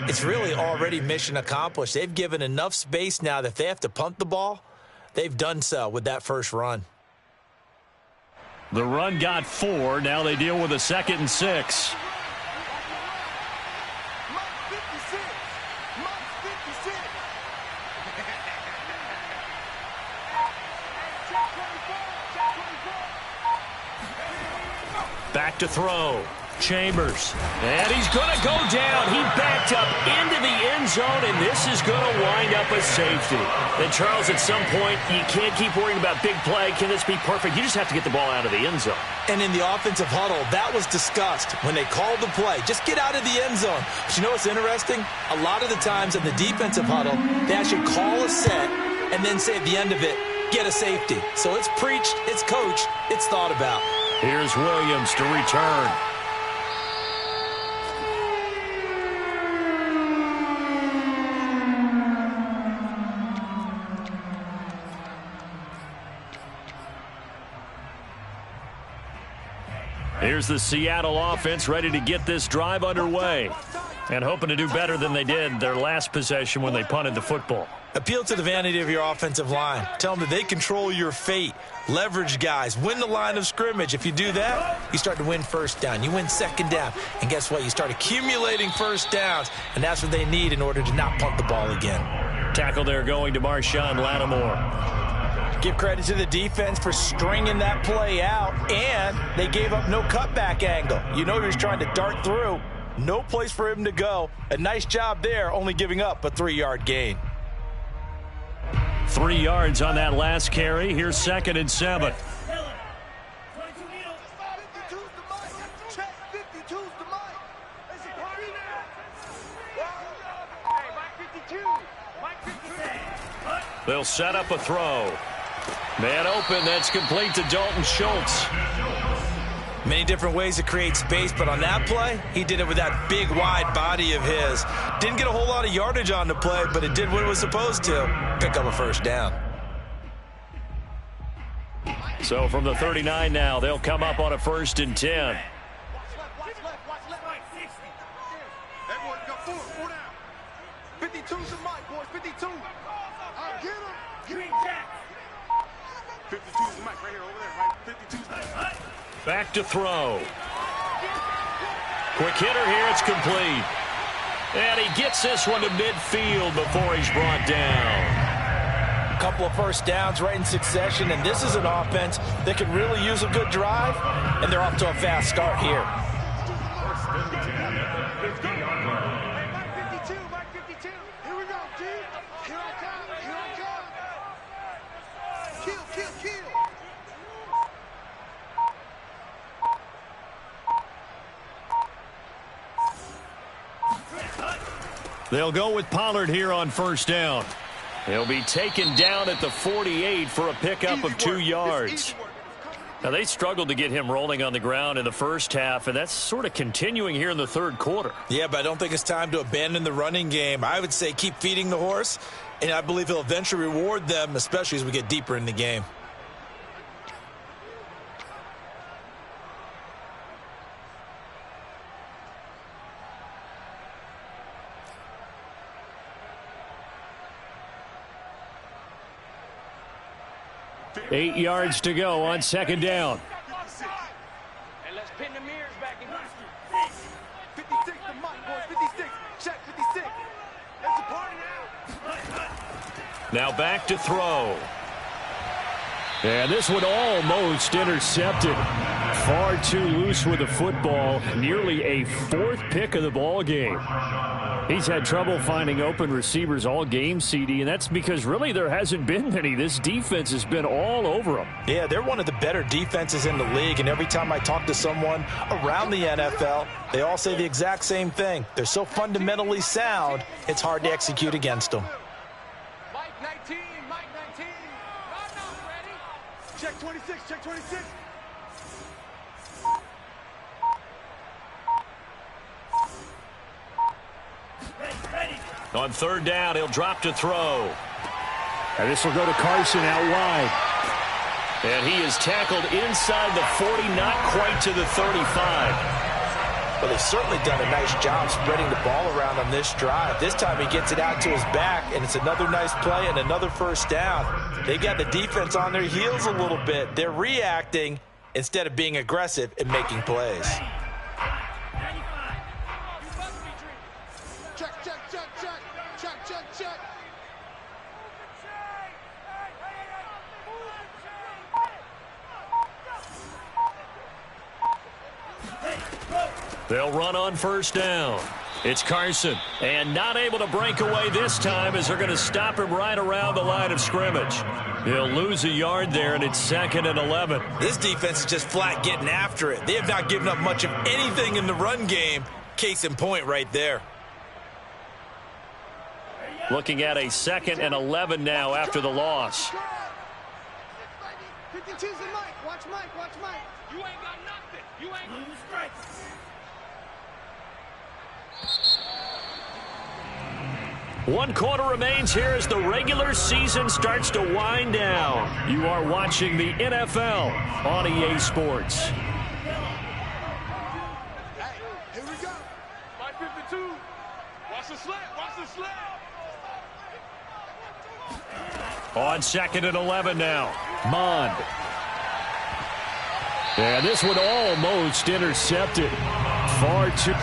it's really already mission accomplished. They've given enough space now that if they have to punt the ball, they've done so with that first run. The run got 4. Now they deal with a 2nd and 6. Back to throw. Chambers. And he's going to go down. He backed up into the end zone, and this is going to wind up a safety. And Charles, at some point, you can't keep worrying about big play. Can this be perfect? You just have to get the ball out of the end zone. And in the offensive huddle, that was discussed when they called the play. Just get out of the end zone. But you know what's interesting? A lot of the times in the defensive huddle, they actually call a set and then say at the end of it, get a safety. So it's preached, it's coached, it's thought about. Here's Williams to return. Here's the Seattle offense ready to get this drive underway and hoping to do better than they did their last possession when they punted the football. Appeal to the vanity of your offensive line. Tell them that they control your fate. Leverage guys. Win the line of scrimmage. If you do that, you start to win first down. You win second down. And guess what? You start accumulating first downs, and that's what they need in order to not punt the ball again. Tackle there going to Marshawn Lattimore. Give credit to the defense for stringing that play out, and they gave up no cutback angle. You know he was trying to dart through. No place for him to go. A nice job there, only giving up a 3-yard gain. 3 yards on that last carry. Here's 2nd and 7. They'll set up a throw. Man open, that's complete to Dalton Schultz. Many different ways to create space, but on that play, he did it with that big, wide body of his. Didn't get a whole lot of yardage on the play, but it did what it was supposed to. Pick up a first down. So from the 39 now, they'll come up on a 1st and 10. Everyone got 4 down. 52's the mic, boys. 52. I'll get him. Give me that. 52's the mic right here, over there, right? 52's the mic. Back to throw. Quick hitter here, it's complete. And he gets this one to midfield before he's brought down. A couple of first downs right in succession, and this is an offense that could really use a good drive, and they're off to a fast start here. Mike 52, Mike 52. Here we go, G. Here I come, here I come. Kill, kill, kill. They'll go with Pollard here on 1st down. He'll be taken down at the 48 for a pickup of 2 yards. Now, they struggled to get him rolling on the ground in the first half, and that's sort of continuing here in the 3rd quarter. Yeah, but I don't think it's time to abandon the running game. I would say keep feeding the horse, and I believe he'll eventually reward them, especially as we get deeper in the game. Eight yards to go on 2nd down. And let's pin the mirrors back in. 56 the mic, boys. 56. Check 56. It's a party now. Now back to throw. And this one almost intercepted. Far too loose with the football. Nearly a 4th pick of the ball game. He's had trouble finding open receivers all game, CD, and that's because really there hasn't been many. This defense has been all over them. Yeah, they're one of the better defenses in the league, and every time I talk to someone around the NFL, they all say the exact same thing. They're so fundamentally sound, it's hard to execute against them. Mike 19, Mike 19. Ready? Check 26, check 26. On 3rd down, he'll drop to throw. And this will go to Carson out wide. And he is tackled inside the 40, not quite to the 35. Well, they've certainly done a nice job spreading the ball around on this drive. This time he gets it out to his back, and it's another nice play and another first down. They got the defense on their heels a little bit. They're reacting instead of being aggressive and making plays. Check, check, check, check. Check, check, check. They'll run on first down. It's Carson. And not able to break away this time as they're going to stop him right around the line of scrimmage. He'll lose a yard there, and it's 2nd and 11. This defense is just flat getting after it. They have not given up much of anything in the run game. Case in point right there. Looking at a 2nd and 11 now after the loss. 52's the Mike. Watch Mike. Watch Mike. You ain't got nothing. You ain't got strikes. One quarter remains here as the regular season starts to wind down. You are watching the NFL on EA Sports. Hey, here we go. 552. Watch the slant. Watch the slant. On 2nd and 11 now. Mond. And this one almost intercepted. Far too...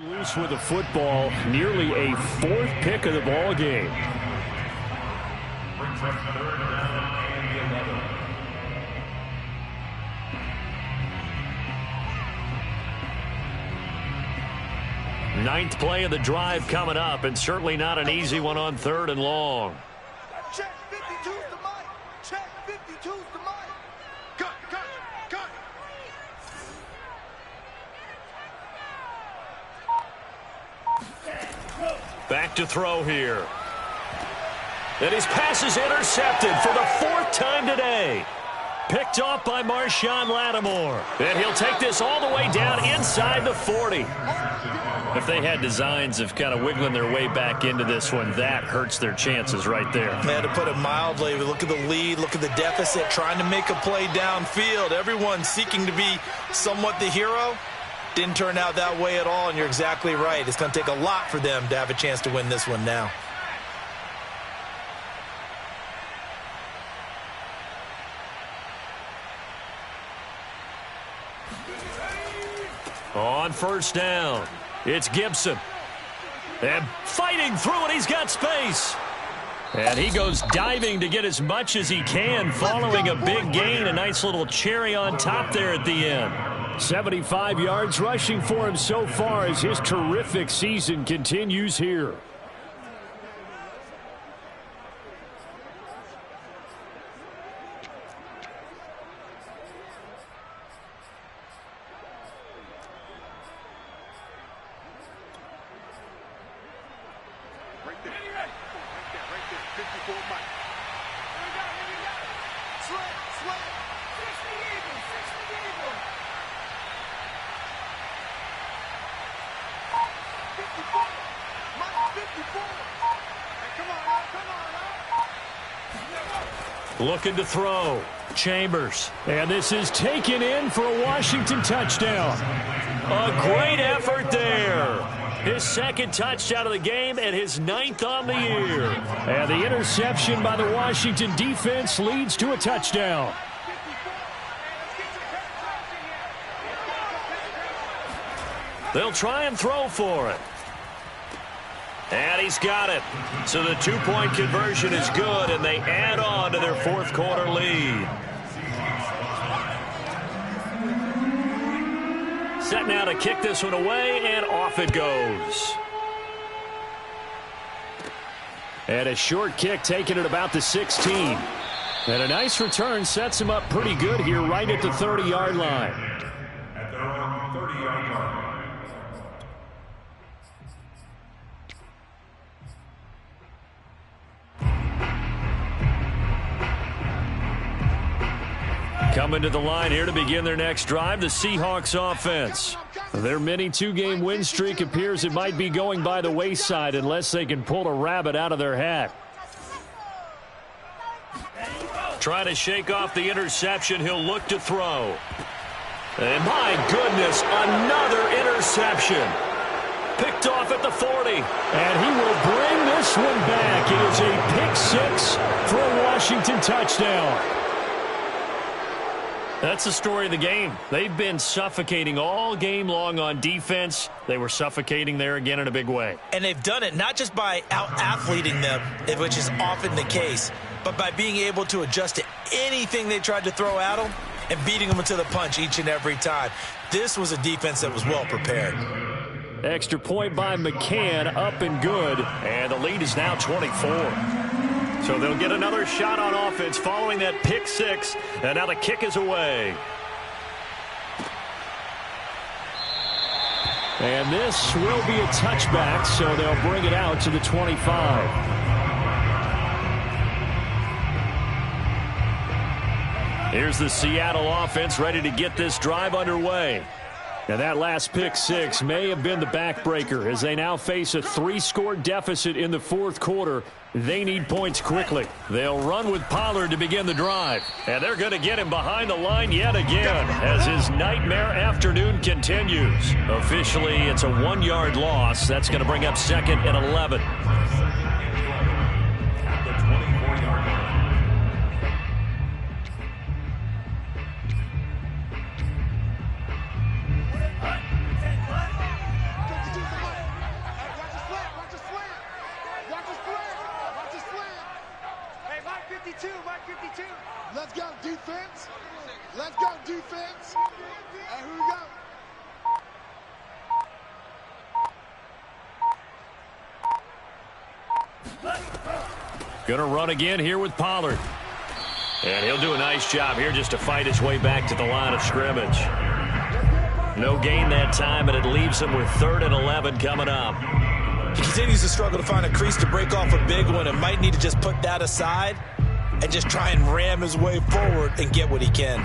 Loose with the football, nearly a 4th pick of the ball game. Brings up 3rd down and 11. Ninth play of the drive coming up, and certainly not an easy one on 3rd and long. Check 52's the Mike. Check 52's the Mike. Cut, cut, cut. Back to throw here. And his pass is intercepted for the 4th time today. Picked off by Marshawn Lattimore. And he'll take this all the way down inside the 40. If they had designs of kind of wiggling their way back into this one, that hurts their chances right there. Man, to put it mildly, look at the lead, look at the deficit, trying to make a play downfield. Everyone seeking to be somewhat the hero. Didn't turn out that way at all, and you're exactly right. It's going to take a lot for them to have a chance to win this one now. On first down, it's Gibson. And fighting through it, he's got space. And he goes diving to get as much as he can following a big gain. A nice little cherry on top there at the end. 75 yards rushing for him so far as his terrific season continues here. Looking to throw. Chambers. And this is taken in for a Washington touchdown. A great effort there. His second touchdown of the game and his 9th on the year. And the interception by the Washington defense leads to a touchdown. They'll try and throw for it. And he's got it. So the 2-point conversion is good, and they add on to their fourth quarter lead. Set now to kick this one away, and off it goes. And a short kick taken at about the 16. And a nice return sets him up pretty good here right at the 30-yard line. At their own 30-yard line. Coming to the line here to begin their next drive, the Seahawks offense. Their mini two-game win streak appears it might be going by the wayside unless they can pull a rabbit out of their hat. Trying to shake off the interception. He'll look to throw. And my goodness, another interception. Picked off at the 40. And he will bring this one back. It is a pick six for a Washington touchdown. That's the story of the game. They've been suffocating all game long on defense. They were suffocating there again in a big way. And they've done it not just by out-athleting them, which is often the case, but by being able to adjust to anything they tried to throw at them and beating them to the punch each and every time. This was a defense that was well prepared. Extra point by McCann, up and good. And the lead is now 24. So they'll get another shot on offense following that pick six. And now the kick is away. And this will be a touchback, so they'll bring it out to the 25. Here's the Seattle offense ready to get this drive underway. And that last pick six may have been the backbreaker as they now face a 3-score deficit in the fourth quarter. They need points quickly. They'll run with Pollard to begin the drive. And they're going to get him behind the line yet again as his nightmare afternoon continues. Officially, it's a 1-yard loss. That's going to bring up second and 11. Let's go, defense. Let's go, defense. And here we go. Gonna run again here with Pollard. And he'll do a nice job here just to fight his way back to the line of scrimmage. No gain that time, and it leaves him with 3rd and 11 coming up. He continues to struggle to find a crease to break off a big one and might need to just put that aside and just try and ram his way forward and get what he can.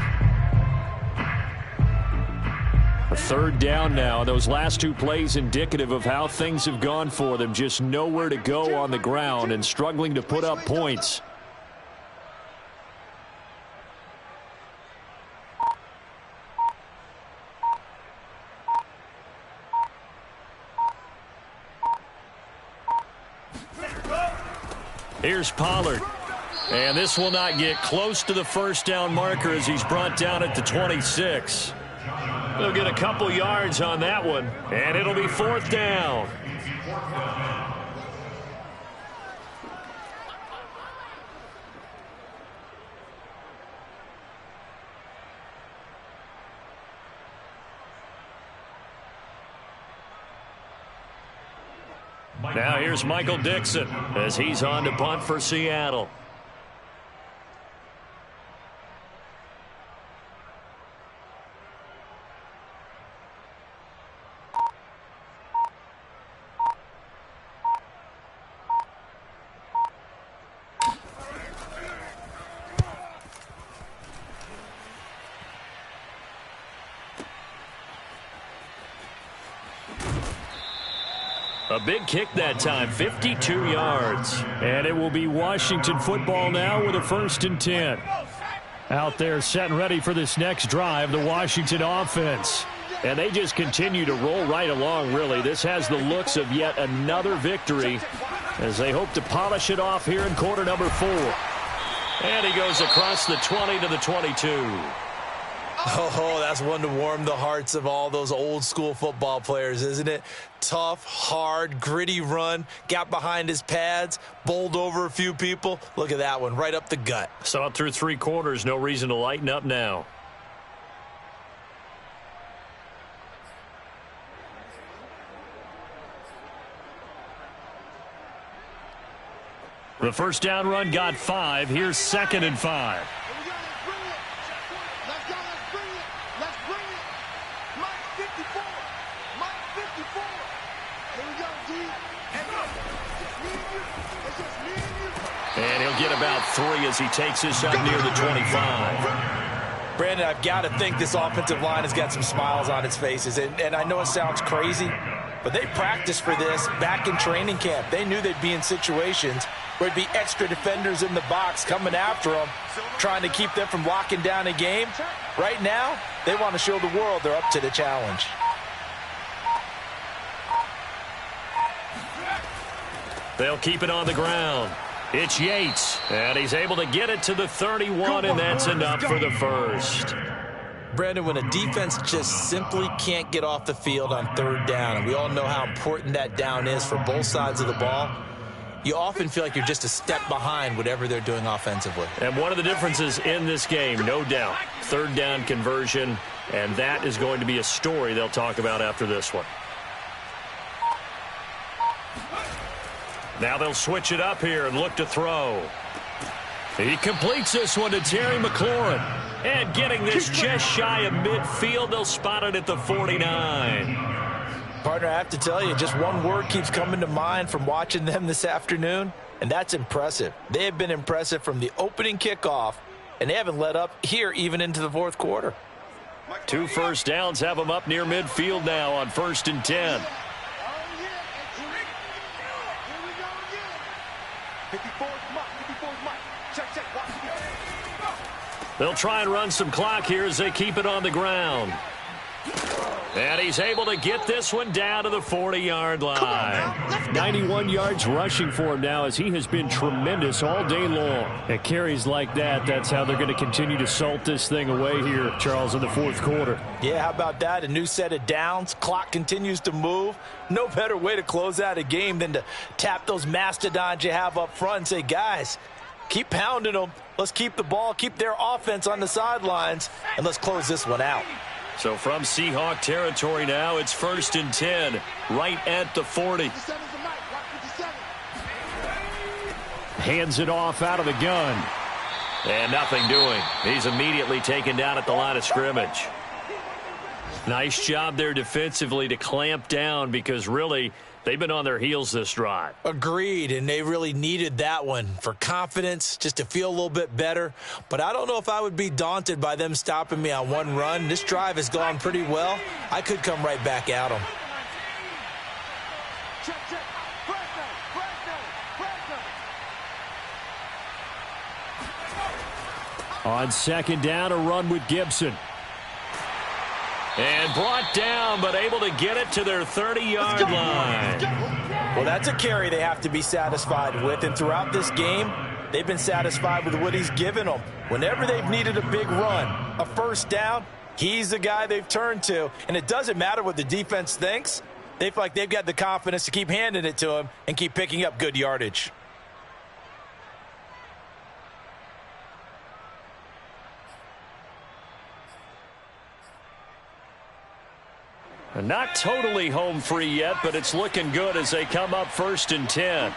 A 3rd down now. Those last 2 plays indicative of how things have gone for them. Just nowhere to go on the ground and struggling to put up points. Here's Pollard. And this will not get close to the first down marker as he's brought down at the 26. They'll get a couple yards on that one, and it'll be 4th down. Now here's Michael Dixon as he's on to punt for Seattle. A big kick that time, 52 yards. And it will be Washington football now with a 1st and 10. Out there set and ready for this next drive, the Washington offense. And they just continue to roll right along, really. This has the looks of yet another victory as they hope to polish it off here in quarter number 4. And he goes across the 20 to the 22. Oh, that's one to warm the hearts of all those old school football players, isn't it? Tough, hard, gritty run, got behind his pads, bowled over a few people. Look at that one, right up the gut. Saw it through 3 quarters, no reason to lighten up now. The first down run got 5. Here's 2nd and 5. And he'll get about 3 as he takes this up near the 25. Brandon, I've got to think this offensive line has got some smiles on its faces. And I know it sounds crazy, but they practiced for this back in training camp. They knew they'd be in situations where there'd be extra defenders in the box coming after them, trying to keep them from locking down a game. Right now, they want to show the world they're up to the challenge. They'll keep it on the ground. It's Yates, and he's able to get it to the 31, and that's enough for the first. Brandon, when a defense just simply can't get off the field on 3rd down, and we all know how important that down is for both sides of the ball, you often feel like you're just a step behind whatever they're doing offensively. And one of the differences in this game, no doubt, 3rd down conversion, and that is going to be a story they'll talk about after this one. Now they'll switch it up here and look to throw. He completes this one to Terry McLaurin. And getting this just shy of midfield, they'll spot it at the 49. Partner, I have to tell you, just one word keeps coming to mind from watching them this afternoon, and that's impressive. They have been impressive from the opening kickoff, and they haven't let up here even into the 4th quarter. 2 first downs have them up near midfield now on 1st and 10. 54's Mike. 54's Mike. Check, check. Watch it. They'll try and run some clock here as they keep it on the ground. And he's able to get this one down to the 40-yard line. 91 yards rushing for him now as he has been tremendous all day long. At carries like that, that's how they're going to continue to salt this thing away here, Charles, in the 4th quarter. Yeah, how about that? A new set of downs. Clock continues to move. No better way to close out a game than to tap those mastodons you have up front and say, guys, keep pounding them. Let's keep the ball, keep their offense on the sidelines, and let's close this one out. So from Seahawk territory now, it's 1st and 10, right at the 40. Hands it off out of the gun. And nothing doing. He's immediately taken down at the line of scrimmage. Nice job there defensively to clamp down because really they've been on their heels this drive. Agreed, and they really needed that one for confidence, just to feel a little bit better. But I don't know if I would be daunted by them stopping me on one run. This drive has gone pretty well. I could come right back at them. Check, check. On 2nd down, a run with Gibson. And brought down, but able to get it to their 30-yard line. Well, that's a carry they have to be satisfied with. And throughout this game, they've been satisfied with what he's given them. Whenever they've needed a big run, a 1st down, he's the guy they've turned to. And it doesn't matter what the defense thinks. They feel like they've got the confidence to keep handing it to him and keep picking up good yardage. Not totally home free yet, but it's looking good as they come up 1st and 10.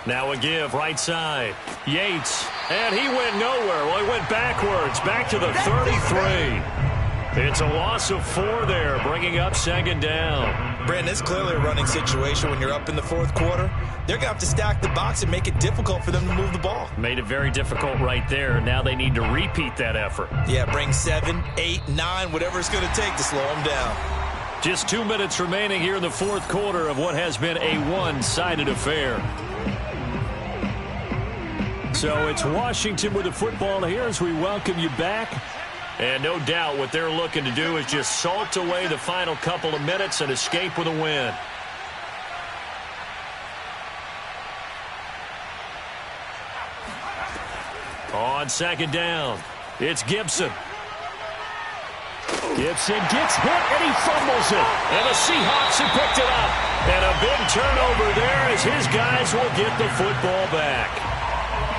Now a give, right side. Yates, and he went nowhere. Well, he went backwards, back to the 33. It's a loss of 4 there, bringing up 2nd down. Brandon, it's clearly a running situation when you're up in the 4th quarter. They're going to have to stack the box and make it difficult for them to move the ball. Made it very difficult right there. Now they need to repeat that effort. Yeah, bring 7, 8, 9, whatever it's going to take to slow them down. Just 2 minutes remaining here in the 4th quarter of what has been a one-sided affair. So it's Washington with the football here as we welcome you back. And no doubt what they're looking to do is just salt away the final couple of minutes and escape with a win. On 2nd down, it's Gibson. Gibson gets hit and he fumbles it. And the Seahawks have picked it up. And a big turnover there as his guys will get the football back.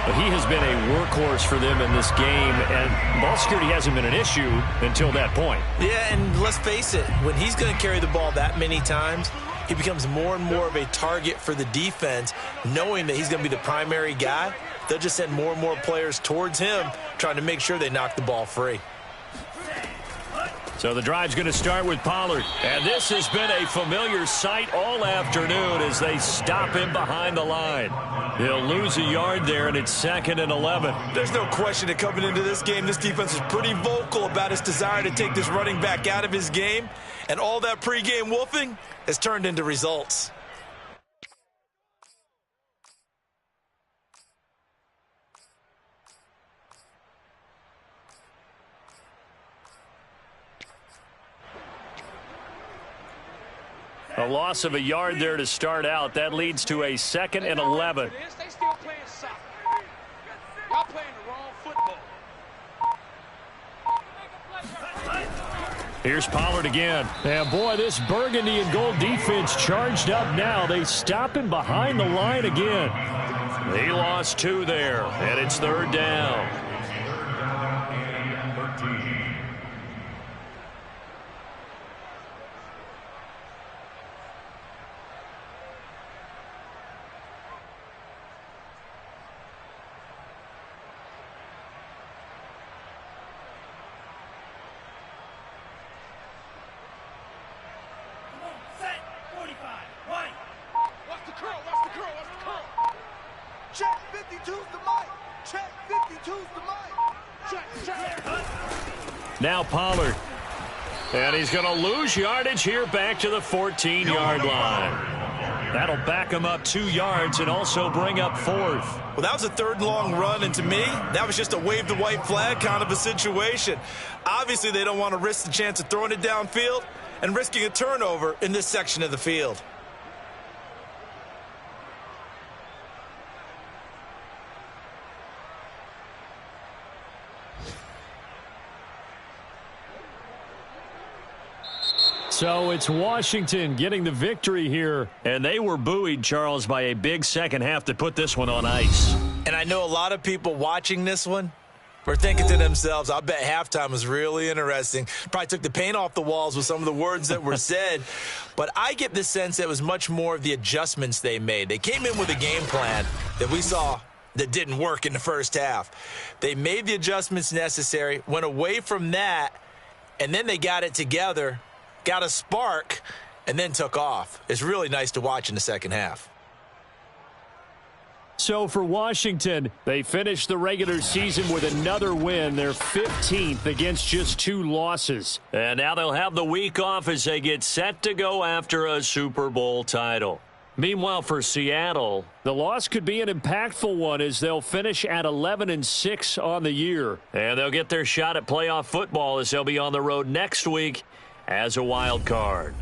But he has been a workhorse for them in this game, and ball security hasn't been an issue until that point. Yeah, and let's face it, when he's going to carry the ball that many times, he becomes more and more of a target for the defense, knowing that he's going to be the primary guy. They'll just send more and more players towards him, trying to make sure they knock the ball free. So the drive's going to start with Pollard. And this has been a familiar sight all afternoon as they stop him behind the line. He'll lose a yard there, and it's 2nd and 11. There's no question that coming into this game, this defense is pretty vocal about its desire to take this running back out of his game. And all that pregame wolfing has turned into results. A loss of a yard there to start out. That leads to a 2nd and 11. They still playing soccer. Y'all playing the wrong football. Here's Pollard again. And boy, this burgundy and gold defense charged up now. They stop him behind the line again. He lost 2 there, and it's 3rd down. Check 52's the mic. Check 52's the mic. Check. Now Pollard. And he's going to lose yardage here back to the 14-yard line. That'll back him up 2 yards and also bring up 4th. Well, that was a 3rd and long run, and to me, that was just a wave the white flag kind of a situation. Obviously, they don't want to risk the chance of throwing it downfield and risking a turnover in this section of the field. So it's Washington getting the victory here. And they were buoyed, Charles, by a big second half to put this one on ice. And I know a lot of people watching this one were thinking to themselves, I bet halftime was really interesting. Probably took the paint off the walls with some of the words that were said. But I get the sense that it was much more of the adjustments they made. They came in with a game plan that we saw that didn't work in the first half. They made the adjustments necessary, went away from that, and then they got it together, got a spark, and then took off. It's really nice to watch in the second half. So for Washington, they finished the regular season with another win, their 15th against just 2 losses. And now they'll have the week off as they get set to go after a Super Bowl title. Meanwhile, for Seattle, the loss could be an impactful one as they'll finish at 11-6 on the year. And they'll get their shot at playoff football as they'll be on the road next week as a wild card.